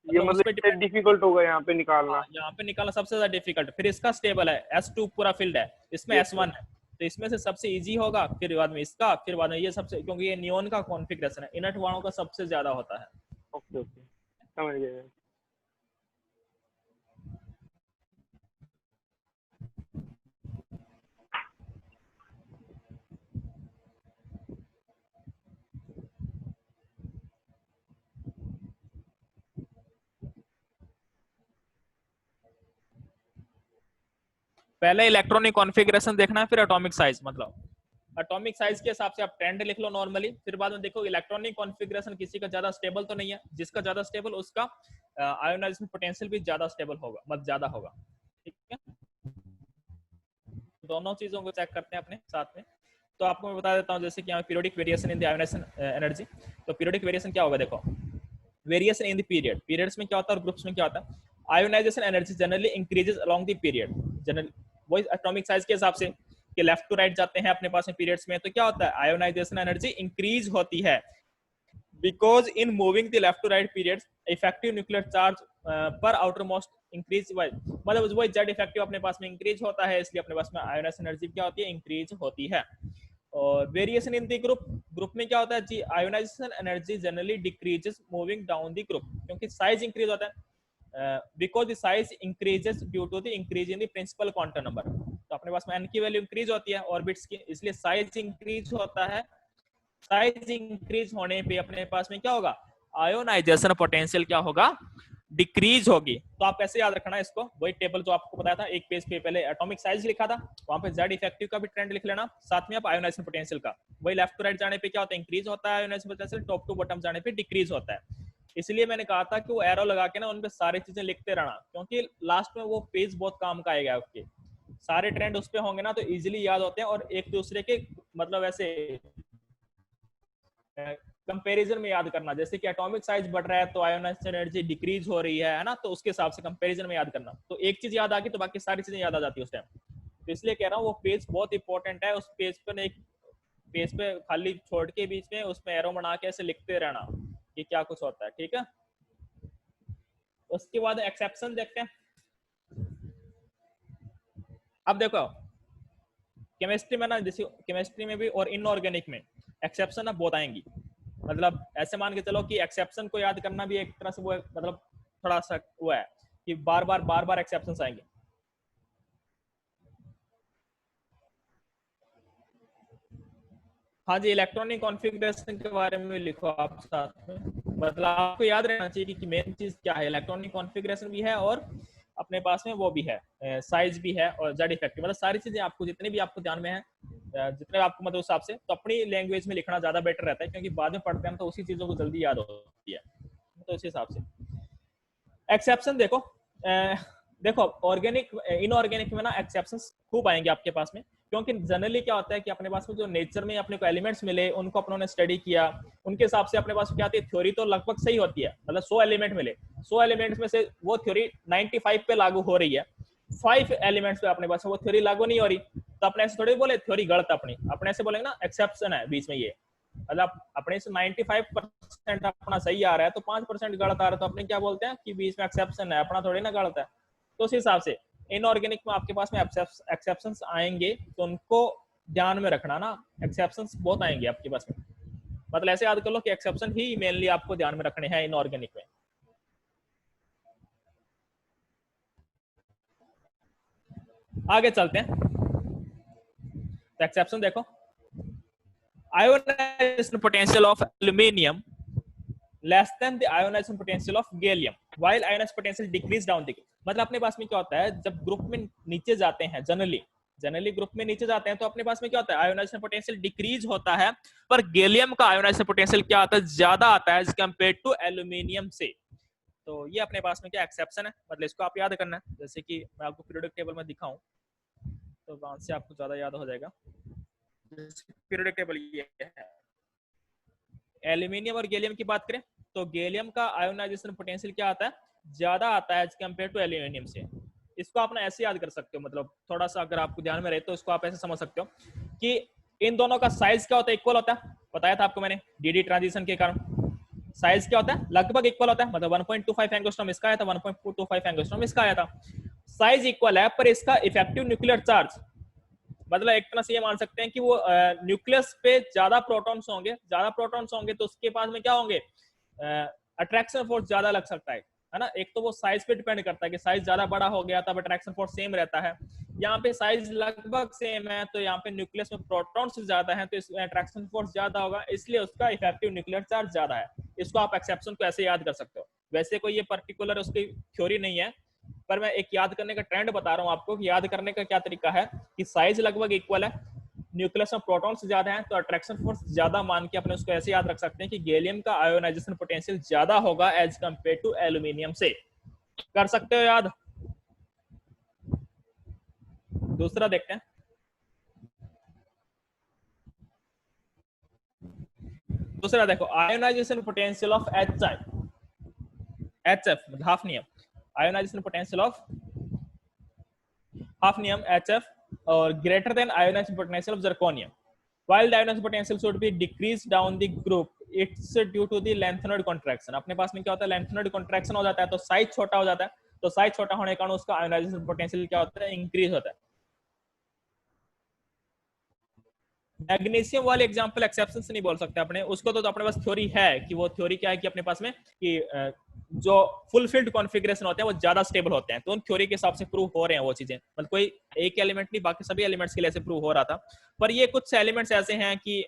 ये मतलब उस मतलब पर इससे डिपेंड। डिफिकल्ट होगा यहाँ पे हाँ, निकालना। यहाँ पे निकालना सबसे ज्यादा डिफिकल्ट, फिर इसका स्टेबल है S2 पूरा फील्ड है, इसमें यस सर। S1 है, तो इसमें से सबसे इजी होगा, फिर बाद में इसका, फिर बाद में ये सबसे, क्योंकि ये नियोन का कॉन्फ़िगरेशन है, इनर्ट वालों का सबसे ज्यादा होता है। ओके ओके, समझ गए। पहले इलेक्ट्रॉनिक कॉन्फ़िगरेशन देखना है, फिर एटॉमिक साइज, मतलब एटॉमिक साइज के हिसाब से आप ट्रेंड लिख लो नॉर्मली, फिर बाद में देखो इलेक्ट्रॉनिक कॉन्फ़िगरेशन किसी का ज्यादा स्टेबल तो नहीं है, जिसका ज्यादा स्टेबल उसका आयोनाइजेशन पोटेंशियल भी ज्यादा स्टेबल होगा, मतलब ज्यादा होगा, ठीक है। दोनों चीजों को चेक करते हैं अपने साथ में। तो आपको मैं बता देता हूँ, जैसे कि यहाँ periodic variation in the ionization energy. तो पीरियोडिक वेरिएशन क्या होगा, देखो variation in the period, periods में क्या होता है और ग्रुप्स में क्या होता है। Ionization energy generally increases along the period, general वही एटॉमिक साइज के हिसाब से कि लेफ्ट टू राइट जाते हैं अपने पास में पीरियड्स में, तो क्या होता है आयोनाइजेशन एनर्जी इंक्रीज होती है, because in moving the left to right periods effective nuclear charge per outermost increase by, मतलब वही जेड इफेक्टिव अपने पास में इंक्रीज होता है, इसलिए अपने पास में आयोनाइजेशन एनर्जी क्या होती है, इंक्रीज होती है। और variation in the group, group में क्या होता है जी, ionisation energy generally decreases moving down the group, क्योंकि साइज इंक्रीज होता है, because the size increases due to the increase in the principal quantum number. तो अपने पास में एन की वैल्यू इंक्रीज होती है ऑर्बिट्स की, इसलिए साइज इंक्रीज होता है। साइज इंक्रीज होने पे अपने पास में क्या होगा, आयोनाइजेशन पोटेंशियल क्या होगा, डिक्रीज होगी। तो आप कैसे याद रखना इसको, वही टेबल जो आपको बताया था, एक पेज पे पहले एटॉमिक साइज लिखा था, वहां पे जेड इफेक्टिव का भी ट्रेंड लिख लेना, साथ में आप आयोनाइजेशन पोटेंशियल का, वही लेफ्ट टू राइट जाने पे क्या होता है, इंक्रीज होता है ionization potential, top to bottom जाने पे डिक्रीज होता है। इसलिए मैंने कहा था कि वो एरो लगा के ना उन पे सारी चीजें लिखते रहना, क्योंकि लास्ट में वो पेज बहुत काम का आएगा आपके, सारे ट्रेंड उस पे होंगे ना तो इजीली याद होते हैं, और एक दूसरे के मतलब ऐसे कंपैरिजन में याद करना, जैसे कि एटॉमिक साइज बढ़ रहा है तो आयोनाइजेशन एनर्जी डिक्रीज हो रही है ना, तो उसके हिसाब से कंपैरिजन में याद करना, तो एक चीज याद आ गई तो बाकी सारी चीजें याद आ जाती है उस टाइम। तो इसलिए कह रहा हूँ वो पेज बहुत इंपॉर्टेंट है। उस पेज पर एक पेज पे खाली छोड़ के बीच में उसमें एरो बना के ऐसे लिखते रहना कि क्या कुछ होता है, ठीक है। उसके बाद एक्सेप्शन देखते हैं। अब देखो केमिस्ट्री में ना, जैसे केमिस्ट्री में भी और इनऑर्गेनिक में एक्सेप्शन ना बहुत आएंगी। मतलब ऐसे मान के चलो कि एक्सेप्शन को याद करना भी एक तरह से वो मतलब थोड़ा सा वो है कि बार बार एक्सेप्शन आएंगे। हाँ जी, इलेक्ट्रॉनिक कॉन्फ़िगरेशन के बारे में लिखो आप साथ में। मतलब आपको याद रहना चाहिए कि मेन चीज क्या है, इलेक्ट्रॉनिक कॉन्फ़िगरेशन भी है और अपने पास में वो भी है, साइज भी है और जेड इफेक्टिव, मतलब सारी चीजें आपको जितनी भी आपको ध्यान में है, जितने आपको मतलब उस हिसाब से, तो अपनी लैंग्वेज में लिखना ज्यादा बेटर रहता है, क्योंकि बाद में पढ़ते हैं तो उसी चीजों को जल्दी याद होती है। तो इस हिसाब से एक्सेप्शन देखो, देखो ऑर्गेनिक इनऑर्गेनिक में ना एक्सेप्शंस खूब आएंगे आपके पास में, क्योंकि जनरली क्या होता है कि अपने पास में जो नेचर में अपने को एलिमेंट्स मिले उनको अपनों ने स्टडी किया, उनके हिसाब से अपने पास क्या आती है, थ्योरी तो लगभग सही होती है। मतलब 100 एलिमेंट मिले, 100 एलिमेंट्स में से वो थ्योरी 95 पे लागू हो रही है, 5 एलिमेंट्स पे अपने पास वो थ्योरी लागू नहीं हो रही, तो अपने ऐसे थोड़ी बोले थ्योरी गलत अपनी, अपने ऐसे बोलेंगे ना एक्सेप्शन है बीच में ये। मतलब अपने से 95% अपना सही आ रहा है तो 5% गलत आ रहा है, तो अपने क्या बोलते हैं कि बीच में एक्सेप्शन है, अपना थोड़ी ना गलत है। तो उस हिसाब से इनऑर्गेनिक में आपके पास में एक्सेप्शंस आएंगे, तो उनको ध्यान में रखना ना, एक्सेप्शंस बहुत आएंगे आपके पास में। मतलब ऐसे याद कर लो कि एक्सेप्शन ही मेनली आपको ध्यान में रखने हैं इनऑर्गेनिक में। आगे चलते हैं, तो एक्सेप्शन देखो, ionization potential of aluminium less than the ionization potential of gallium while ionization potential decrease down the. मतलब अपने पास में क्या होता है, जब ग्रुप में नीचे जाते हैं, जनरली ग्रुप में नीचे जाते हैं तो अपने पास में क्या होता है, आयोनाइजेशन पोटेंशियल डिक्रीज होता है, पर गैलियम का आयोनाइजेशन पोटेंशियल क्या आता है, ज्यादा आता है कंपेयर टू एल्यूमिनियम से। तो ये अपने पास में क्या एक्सेप्शन है, मतलब इसको आप याद करना है। जैसे कि मैं आपको पीरियोडिक टेबल में दिखाऊं तो वहां से आपको ज्यादा याद हो जाएगा। पीरियोडिक टेबल ये है, एल्यूमिनियम और गैलियम की बात करें तो गैलियम का आयोनाइजेशन पोटेंशियल क्या आता है, ज्यादा आता है कंपेयर टू एल्यूमिनियम से। इसको आप ना ऐसे याद कर सकते हो, मतलब थोड़ा सा अगर आपको ध्यान में रहे तो इसको आप ऐसे समझ सकते हो कि इन दोनों का साइज क्या होता है, इक्वल होता है। बताया था आपको मैंने डीडी ट्रांजिशन के कारण साइज क्या होता है, लगभग इक्वल होता है। मतलब 1.25 एंगस्ट्रॉम इसका आया था, 1.25 एंगस्ट्रॉम इसका आया था, साइज इक्वल है, पर इसका इफेक्टिव न्यूक्लियर चार्ज, मतलब एक तरह से ये मान सकते हैं कि वो न्यूक्लियस पे ज्यादा प्रोटॉन्स होंगे तो उसके पास में क्या होंगे, अट्रैक्शन फोर्स ज्यादा लग सकता है ना। एक तो वो साइज पे डिपेंड करता है कि साइज ज्यादा बड़ा हो गया तब अट्रैक्शन फोर्स सेम रहता है, यहाँ पे साइज लगभग सेम है तो यहाँ पे न्यूक्लियस में प्रोटॉन्स ज्यादा है तो इसमें अट्रैक्शन फोर्स ज्यादा होगा, इसलिए उसका इफेक्टिव न्यूक्लियर चार्ज ज्यादा है। इसको आप एक्सेप्शन को ऐसे याद कर सकते हो। वैसे कोई ये पर्टिकुलर उसकी थ्योरी नहीं है, पर मैं एक याद करने का ट्रेंड बता रहा हूँ आपको कि याद करने का क्या तरीका है कि साइज लगभग इक्वल है, न्यूक्लियस में प्रोटॉन्स ज्यादा हैं तो अट्रैक्शन फोर्स ज्यादा मान के अपने उसको ऐसे याद रख सकते हैं कि गैलियम का आयोनाइजेशन पोटेंशियल ज्यादा होगा एज कंपेयर टू एल्यूमिनियम से। कर सकते हो याद। दूसरा देखते हैं, दूसरा देखो आयोनाइजेशन पोटेंशियल ऑफ HF मतलब hafnium, ionization potential of hafnium HF or greater than ionization potential of zirconium. While the ionization potential should be decreased down the group, it's due to the lengthened contraction. अपने पास में क्या होता है, lengthened contraction हो जाता है तो size छोटा हो जाता है, तो साइज छोटा होने के कारण उसका आयोनाइजेशन पोटेंशियल क्या होता है, इंक्रीज होता है। मैग्नीशियम वाले एग्जांपल एक्सेप्शन से नहीं बोल सकते अपने उसको, तो अपने पास थ्योरी है कि वो थ्योरी क्या है कि अपने पास में कि जो फुलफिल्ड कॉन्फ़िगरेशन होते हैं वो ज्यादा स्टेबल होते हैं, तो उन थ्योरी के हिसाब से प्रूव हो रहे हैं वो चीजें। मतलब कोई एक एलिमेंट नहीं, बाकी सभी एलिमेंट्स के लिए ऐसे प्रूव हो रहा था, पर ये कुछ एलिमेंट्स ऐसे हैं कि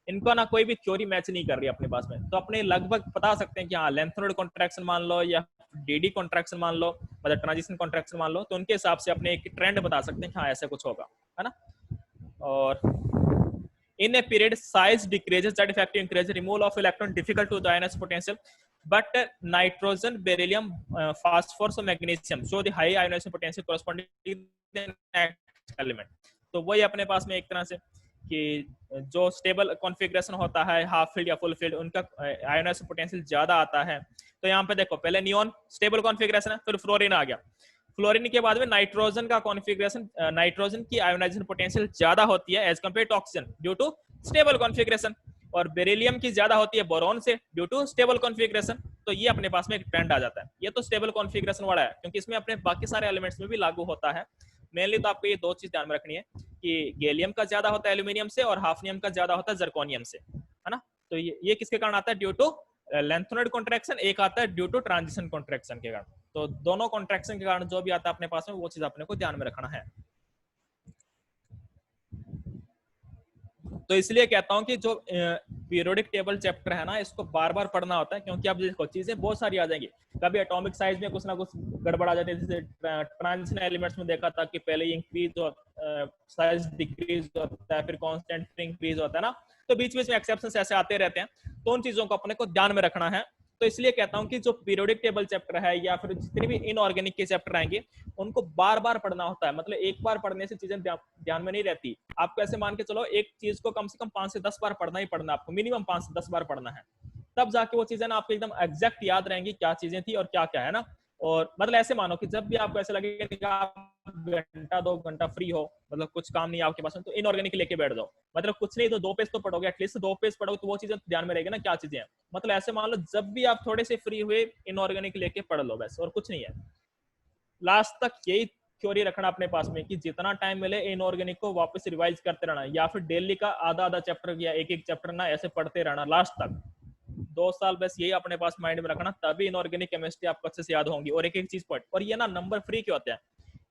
इनको ना कोई भी थ्योरी मैच नहीं कर रही अपने पास में, तो अपने लगभग बता सकते हैं कि हाँ लेंथेनोइड कॉन्ट्रैक्शन मान लो या डीडी कॉन्ट्रैक्शन मान लो, मतलब ट्रांजिशन कॉन्ट्रैक्शन मान लो, तो उनके हिसाब से अपने एक ट्रेंड बता सकते हैं कि हाँ ऐसा कुछ होगा, है ना। और in a period size decreases that effective increase removal of electron difficult to ionize potential, but nitrogen, beryllium, phosphorus और magnesium show the high ionization potential corresponding to the next element। तो वही अपने पास में एक तरह से कि जो स्टेबल कॉन्फ़िगरेशन होता है हाफ फील्ड या फुल फील्ड उनका आयोनाइजेशन पोटेंशियल ज्यादा आता है। तो यहाँ पे देखो पहले नियॉन स्टेबल कॉन्फ़िगरेशन है, फिर फ्लोरीन आ गया, फ्लोरीन के बाद में नाइट्रोजन का कॉन्फ़िगरेशन, नाइट्रोजन की आयोनाइजेशन पोटेंशियल ज्यादा होती है as compare to oxygen due to stable configuration, और बेरिलियम की ज्यादा होती है बोरॉन से ड्यू टू स्टेबल कॉन्फ़िगरेशन। तो ये अपने पास में एक ट्रेंड आ जाता है। ये तो स्टेबल कॉन्फ़िगरेशन वाला है, क्योंकि इसमें अपने बाकी सारे एलिमेंट्स में भी लागू होता है। मेनली तो आपको ये दो चीज ध्यान में रखनी है कि गैलियम का ज्यादा होता है एल्यूमिनियम से, और हाफनियम का ज्यादा होता है जर्कोनियम से, है ना। तो ये किसके कारण आता है? ड्यू टू लेंथोनाइड कॉन्ट्रैक्शन, एक आता है ड्यू टू ट्रांजिशन कॉन्ट्रैक्शन के कारण। तो दोनों कॉन्ट्रैक्शन के कारण जो भी आता है अपने पास में, वो चीज अपने को ध्यान में रखना है। तो इसलिए कहता हूं कि जो पीरियोडिक टेबल चैप्टर है ना, इसको बार बार पढ़ना होता है, क्योंकि अब देखो चीजें बहुत सारी आ जाएंगी। कभी एटॉमिक साइज में कुछ ना कुछ गड़बड़ आ जाती है, जैसे ट्रांजिशन एलिमेंट्स में देखा था कि पहले इंक्रीज साइज डिक्रीज होता है, फिर कांस्टेंट इंक्रीज होता है ना। तो बीच बीच में एक्सेप्शंस ऐसे आते रहते हैं, तो उन चीजों को अपने को ध्यान में रखना है। तो इसलिए कहता हूं कि जो पीरियोडिक टेबल चैप्टर है या फिर जितने भी इनऑर्गेनिक के चैप्टर आएंगे, उनको बार बार पढ़ना होता है। मतलब एक बार पढ़ने से चीजें ध्यान में नहीं रहती। आपको ऐसे मान के चलो, एक चीज को कम से कम 5 से 10 बार पढ़ना ही पढ़ना, आपको मिनिमम 5 से 10 बार पढ़ना है, तब जाके वो चीजें ना आपको एकदम एग्जैक्ट याद रहेंगी, क्या चीजें थी और क्या क्या है ना। और मतलब ऐसे मानो कि जब भी आपको ऐसे लगे कि आप घंटा 2 घंटा फ्री हो, मतलब कुछ काम नहीं है आपके पास में, तो इनऑर्गेनिक लेके बैठ जाओ। मतलब कुछ नहीं तो 2 पेज तो पढ़ोगे, एटलीस्ट 2 पेज पढ़ोगे तो वो चीजें ध्यान में रहेगी ना, क्या चीजें हैं। मतलब ऐसे मान लो जब भी आप थोड़े से फ्री हुए, इनऑर्गेनिक लेके पढ़ लो बस, और कुछ नहीं है। लास्ट तक यही थ्योरी रखना अपने पास में कि जितना टाइम मिले इनऑर्गेनिक को वापस रिवाइज करते रहना, या फिर डेली का आधा आधा चैप्टर या एक एक चैप्टर ना ऐसे पढ़ते रहना लास्ट तक। 2 साल बस यही अपने पास माइंड में रखना, तभी इनऑर्गेनिक केमिस्ट्री आपको अच्छे से याद होंगी, और एक एक चीज पढ़। और ये ना नंबर फ्री क्यों होते हैं,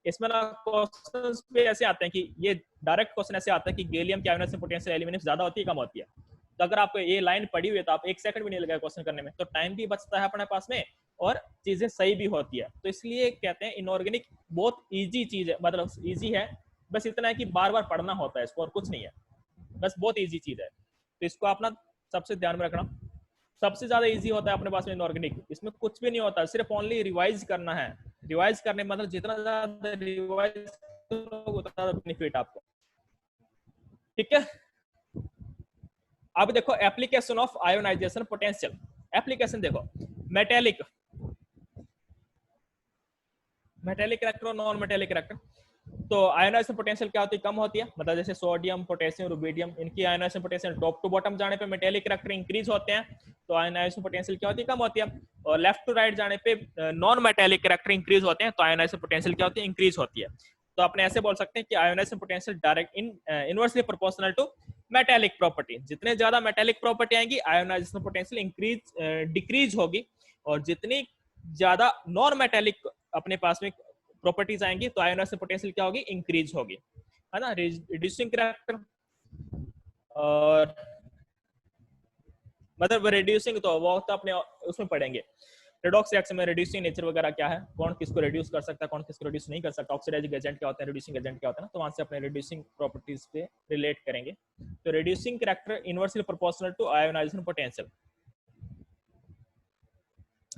इसमें ना क्वेश्चंस भी ऐसे आते हैं कि ये डायरेक्ट क्वेश्चन ऐसे आता है कि गैलियम की आयोनाइजेशन पोटेंशियल एल्यूमिनियम ज्यादा होती है कम होती है। तो अगर आपको ये लाइन पढ़ी हुई है तो आप 1 सेकंड भी नहीं लगेगा क्वेश्चन करने में, तो टाइम भी बचता है अपने पास में और चीजें सही भी होती है। तो इसलिए कहते हैं इनऑर्गेनिक बहुत इजी चीज है, मतलब इजी है, बस इतना है कि बार बार पढ़ना होता है इसको, और कुछ नहीं है, बस बहुत इजी चीज है। तो इसको अपना सबसे ध्यान में रखना। सबसे ज्यादा इजी होता है अपने पास में इनऑर्गेनिक, इसमें कुछ भी नहीं होता, सिर्फ ओनली रिवाइज करना है। रिवाइज करने मतलब जितना ज्यादा रिवाइज करोगे उतना ज्यादा बेनिफिट आपको, ठीक है। अब देखो application of ionization potential. Application देखो, मेटेलिक मेटेलिक करैक्टर और नॉन मेटेलिक करैक्टर। तो आयोनाइजेशन पोटेंशियल क्या होती है? कम होती है। मतलब जैसे सोडियम, पोटेशियम, रुबिडियम, इनकी ionization potential top to bottom जाने पे मेटेलिक करैक्टर इंक्रीज होते हैं, तो आयोनाइजेशन पोटेंशियल क्या होती है? कम होती है। और लेफ्ट टू राइट जाने पे नॉन मेटेलिक करैक्टर इंक्रीज होते हैं, तो आयोनाइजेशन पोटेंशियल क्या होती है? इंक्रीज होती है। तो अपने ऐसे बोल सकते हैं कि ionization potential direct inversely proportional to metallic property. जितने ज्यादा मेटेलिक प्रॉपर्टी आएंगी, आयोनाइजेशन पोटेंशियल इंक्रीज डिक्रीज होगी, और जितनी ज्यादा नॉन मेटेलिक अपने पास में प्रॉपर्टीज आएंगी, तो आयोनाइजेशन पोटेंशियल क्या होगी? इंक्रीज होगी, है ना। रिड्यूसिंग करैक्टर और मतलब रिड्यूसिंग तो वो तो अपने उसमें पढ़ेंगे। रेडॉक्स रिएक्शन में रिड्यूसिंग नेचर वगैरह क्या है, कौन किसको रिड्यूस कर सकता है, कौन किसको रिड्यूस नहीं कर सकता, ऑक्सीडाइजिंग एजेंट क्या होता है, रिड्यूसिंग एजेंट क्या होता है ना, तो वहां से अपने रिड्यूसिंग प्रॉपर्टीज पे रिलेट करेंगे। तो reducing character inversely proportional to ionization potential.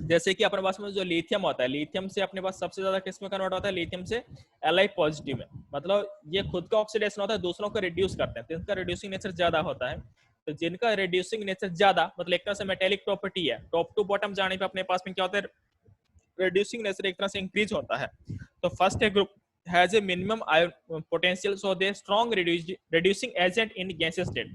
जैसे कि अपने पास में जो लिथियम होता है, लिथियम से अपने पास सबसे ज्यादा किस में कन्वर्ट होता है? लिथियम से Li पॉजिटिव में। मतलब ये खुद का ऑक्सीडेशन होता है, दूसरों को रिड्यूस करते हैं, तो इनका रिड्यूसिंग नेचर ज्यादा होता है। तो जिनका रिड्यूसिंग नेचर ज्यादा, मतलब एक तरह से मेटेलिक प्रॉपर्टी है, टॉप टू बॉटम जाने पे अपने पास में क्या होता है? रिड्यूसिंग नेचर एक तरह से इंक्रीज होता है। तो फर्स्ट है group has a minimum ion potential, so they strong reducing agent in gaseous state.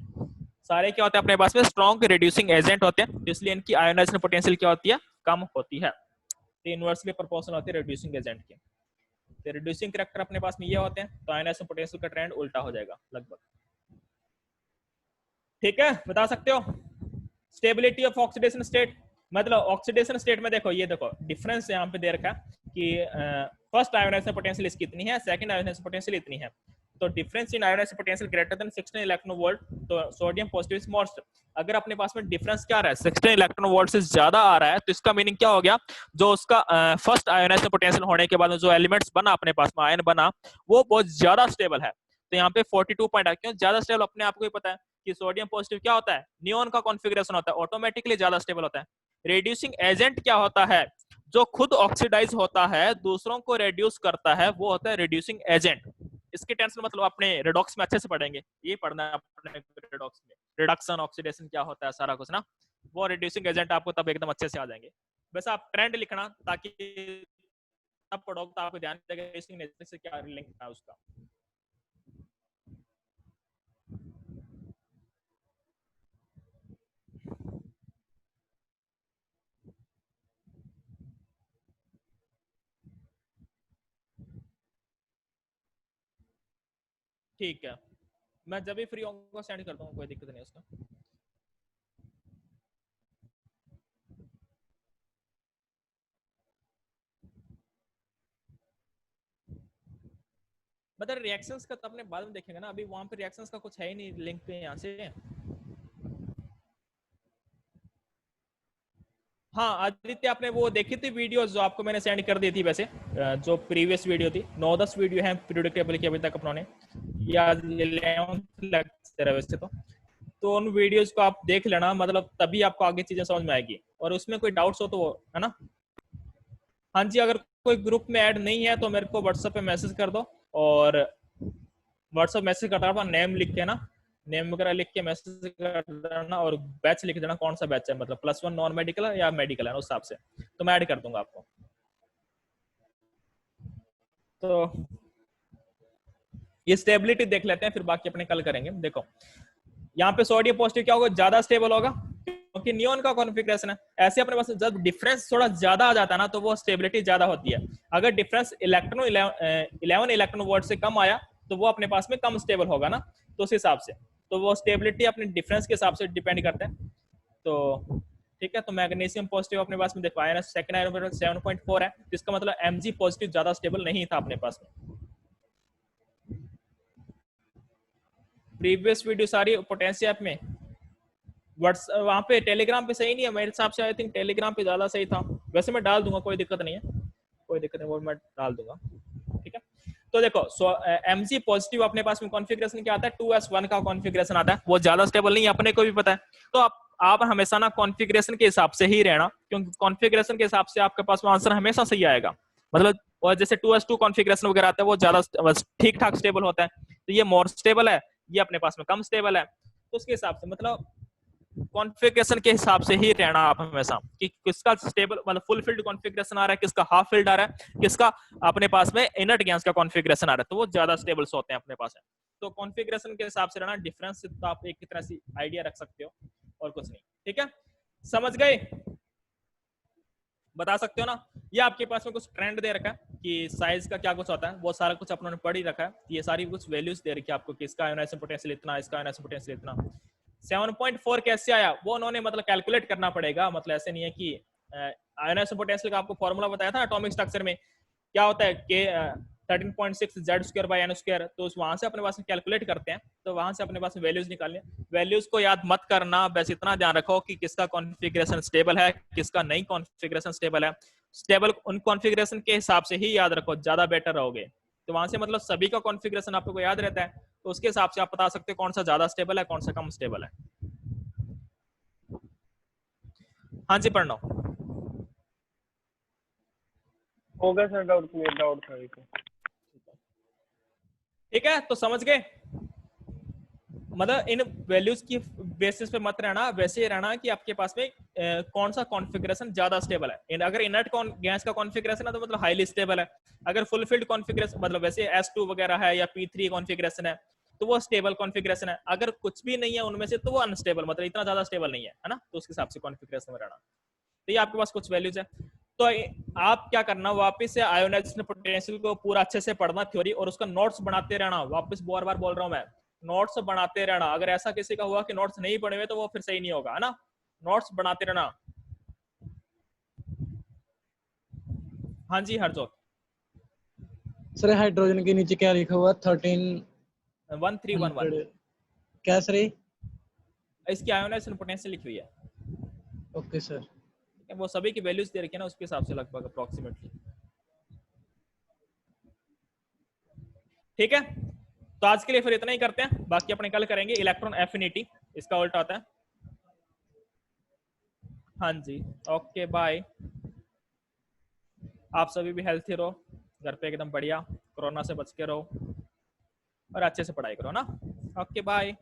सारे क्या होते हैं अपने पास में? स्ट्रॉन्ग रिड्यूसिंग एजेंट होते हैं, इसलिए इनकी आयोनाइजेशन पोटेंशियल क्या होती है? कम होती है। तो इनवर्सली प्रोपोर्शनल होती है रिड्यूसिंग एजेंट की। तो रिड्यूसिंग करैक्टर अपने पास में ये होते हैं, तो आयोनाइजेशन पोटेंशियल का ट्रेंड उल्टा हो जाएगा लगभग, ठीक है। बता सकते हो स्टेबिलिटी ऑफ ऑक्सीडेशन स्टेट। मतलब ऑक्सीडेशन स्टेट में देखो, ये देखो डिफरेंस यहाँ पे दे रखा कि फर्स्ट आयोनाइजेशन पोटेंशियल इसकी इतनी है, सेकंड आयोनाइजेशन पोटेंशियल इतनी है। तो difference in ionization potential greater than 16 electron volt, तो सोडियम पॉजिटिव इज मोस्ट। अगर अपने पास में डिफरेंस क्या आ रहा है? 16 इलेक्ट्रॉन वोल्ट से ज्यादा आ रहा है, तो इसका मीनिंग क्या हो गया? जो उसका फर्स्ट आयोनाइजेशन पोटेंशियल होने के बाद जो एलिमेंट्स बना अपने पास में, आयन बना, वो बहुत ज्यादा स्टेबल है। तो यहाँ पे 42 पॉइंट आ, क्यों ज्यादा स्टेबल? अपने आपको ही पता है कि सोडियम पॉजिटिव क्या होता है? नियोन का कॉन्फ़िगरेशन होता है, ऑटोमेटिकली ज्यादा स्टेबल होता है। रेड्यूसिंग एजेंट क्या होता है? जो खुद ऑक्सीडाइज होता है, दूसरों को रेड्यूस करता है, वो होता है रेड्यूसिंग एजेंट। इसके टेंशन मतलब अपने रिडॉक्स में अच्छे से पढ़ेंगे, ये पढ़ना है अपने रिडॉक्स में, रिडक्शन ऑक्सीडेशन क्या होता है, सारा कुछ ना, वो रिड्यूसिंग एजेंट आपको तब एकदम अच्छे से आ जाएंगे। बस आप ट्रेंड लिखना, ताकि तब पढ़ोगे तो आपको ध्यान देगा रेसिंग नेचर से क्या लिंक है उसका। ठीक है, मैं जब भी फ्री होऊंगा सेंड करता हूँ, कोई दिक्कत नहीं उसका। मतलब रिएक्शंस का तो अपने बाद में देखेंगे ना, अभी वहां पे रिएक्शंस का कुछ है ही नहीं लिंक पे यहाँ से। हाँ आदित्य, आपने वो देखी थी वीडियो जो आपको मैंने सेंड कर दी थी वैसे, जो प्रीवियस वीडियो थी, 9-10 वीडियो है प्रिडिक्टेबल की अभी तक अपनों ने, या 11th लेक्चर है वैसे तो उन वीडियोस को आप देख लेना, मतलब तभी आपको आगे चीजें समझ में आएगी। और उसमें कोई डाउट्स हो तो वो है ना। हाँ जी, अगर कोई ग्रुप में ऐड नहीं है तो मेरे को व्हाट्सएप पे मैसेज कर दो, और व्हाट्सएप मैसेज करता हूँ, नेम लिख के ना, नेम वगैरह लिख के मैसेज कर देना, और बैच लिख देना कौन सा बैच है, मतलब +1 नॉन मेडिकल है या मेडिकल है, उस हिसाब से तो मैं ऐड कर दूंगा आपको। तो ये स्टेबिलिटी देख लेते हैं, फिर बाकी अपने कल करेंगे। देखो यहाँ पे सोडियम पॉजिटिव क्या होगा, ज्यादा स्टेबल होगा क्योंकि नियोन का कॉन्फ़िगरेशन है। ऐसे अपने पास जब डिफरेंस थोड़ा ज्यादा आ जाता है ना, तो वो स्टेबिलिटी ज्यादा होती है। अगर डिफरेंस 11 इलेक्ट्रॉन वोल्ट से कम आया तो वो अपने पास में कम स्टेबल होगा ना, तो उस हिसाब से तो वो स्टेबिलिटी अपने डिफरेंस के हिसाब से डिपेंड करते हैं। तो ठीक है, तो मैग्नीशियम पॉजिटिव अपने पास में देखो आयरन सेकंड आयरन 7.4 है, इसका मतलब Mg पॉजिटिव ज्यादा स्टेबल नहीं था अपने पास में। प्रीवियस वीडियो सारी पोटेंशियल में व्हाट्सएप वहाँ पे टेलीग्राम पे सही नहीं है मेरे हिसाब से, आई थिंक टेलीग्राम पे ज्यादा सही था। वैसे मैं डाल दूंगा, कोई दिक्कत नहीं है, कोई दिक्कत नहीं, वो मैं डाल दूंगा। ठीक है, तो देखो Mg पॉजिटिव अपने पास में कॉन्फ़िगरेशन क्या आता है, 2s1 का कॉन्फ़िगरेशन आता है, वो ज्यादा स्टेबल नहीं है, अपने को भी पता है। तो आप हमेशा ना कॉन्फ़िगरेशन के हिसाब से ही रहना, क्योंकि कॉन्फ़िगरेशन के हिसाब से आपके पास में आंसर हमेशा सही आएगा। मतलब और जैसे 2s2 कॉन्फ़िगरेशन वगैरह आता है वो ज्यादा ठीक ठाक स्टेबल होता है, तो ये मोर स्टेबल है, ये अपने पास में कम स्टेबल है। तो उसके हिसाब से मतलब कॉन्फ़िगरेशन के हिसाब से ही रहना आप हमेशा, कि किसका स्टेबल मतलब फुल फील्ड कॉन्फ़िगरेशन आ रहा है, किसका हाफ फील्ड आ रहा है, किसका अपने पास में इनर्ट गैस का कॉन्फ़िगरेशन आ रहा है, तो वो ज्यादा स्टेबल्स होते हैं अपने पास है। तो कॉन्फ़िगरेशन के हिसाब से रहना, डिफरेंस तो आप एक तरह से आइडिया रख सकते हो और कुछ नहीं। ठीक है, समझ गए, बता सकते हो ना। ये आपके पास में कुछ ट्रेंड दे रखा है कि साइज का क्या कुछ होता है, वो सारा कुछ अपनों ने पढ़ ही रखा है। ये सारी कुछ वैल्यूज दे रखी है आपको कि इसका आयोनाइजेशन पोटेंशियल इतना, इसका आयोनाइजेशन पोटेंशियल इतना। 7.4 कैसे आया वो उन्होंने मतलब कैलकुलेट करना पड़ेगा, मतलब ऐसे नहीं है कि आयोनाइजेशन पोटेंशियल का आपको फॉर्मूला बताया था एटॉमिक स्ट्रक्चर में क्या होता है कि 13.6 Z²/n², तो वहां से अपने पास में कैलकुलेट करते हैं, तो वहां से अपने पास में वैल्यूज निकालने। वैल्यूज को याद मत करना, बस इतना ध्यान रखो कि किसका कॉन्फ़िगरेशन स्टेबल है, किसका नहीं कॉन्फ़िगरेशन स्टेबल है। स्टेबल उन कॉन्फ़िगरेशन के हिसाब से ही याद रखो, ज्यादा बेटर रहोगे। तो वहां से मतलब सभी का कॉन्फ़िगरेशन आपको याद रहता है, तो उसके हिसाब से आप बता सकते हो कौन सा ज्यादा स्टेबल है, कौन सा कम स्टेबल है। हाँ जी प्रणव। हो गया सर, डाउट क्लियर, डाउट था एक। ठीक है, तो समझ गए, मतलब इन वैल्यूज की बेसिस पे मत रहना, वैसे ही रहना कि आपके पास में कौन सा कॉन्फ़िगरेशन ज्यादा स्टेबल है। अगर इनर्ट गैस का कॉन्फ़िगरेशन है तो मतलब हाईली स्टेबल है। अगर फुल फील्ड कॉन्फ़िगरेशन मतलब वैसे S2 वगैरह है या P3 कॉन्फ़िगरेशन है तो वो स्टेबल कॉन्फ़िगरेशन है। अगर कुछ भी नहीं है उनमें से तो वो अनस्टेबल, मतलब इतना ज्यादा स्टेबल नहीं है ना, तो उसके हिसाब से कॉन्फ़िगरेशन में रहना। तो ये आपके पास कुछ वैल्यूज है, तो आप क्या करना, वापस से आयोनाइजेशन पोटेंशियल को पूरा अच्छे से पढ़ना थ्योरी, और उसका नोट्स बनाते रहना। वापस बार बार बोल रहा हूं मैं, नोट्स बनाते रहना। अगर ऐसा किसी का हुआ कि नोट्स नहीं पढ़े हुए तो वो फिर सही नहीं होगा, है ना। नोट्स बनाते रहना। हाँ जी हरजोत। सर हाइड्रोजन के नीचे क्या लिखा हुआ, 1300 1311 क्या सर? इसकी आयोनाइजेशन पोटेंशियल लिखी हुई है। Okay sir. वो सभी की वैल्यूज दे रखी है ना, उसके हिसाब से लगभग अप्रोक्सीमेटली। ठीक है, तो आज के लिए फिर इतना ही करते हैं, बाकी अपने कल करेंगे इलेक्ट्रॉन एफिनिटी, इसका उल्टा होता है। हाँ जी, ओके बाय। आप सभी भी हेल्थी रहो, घर पे एकदम बढ़िया, कोरोना से बच के रहो और अच्छे से पढ़ाई करो ना। Okay bye.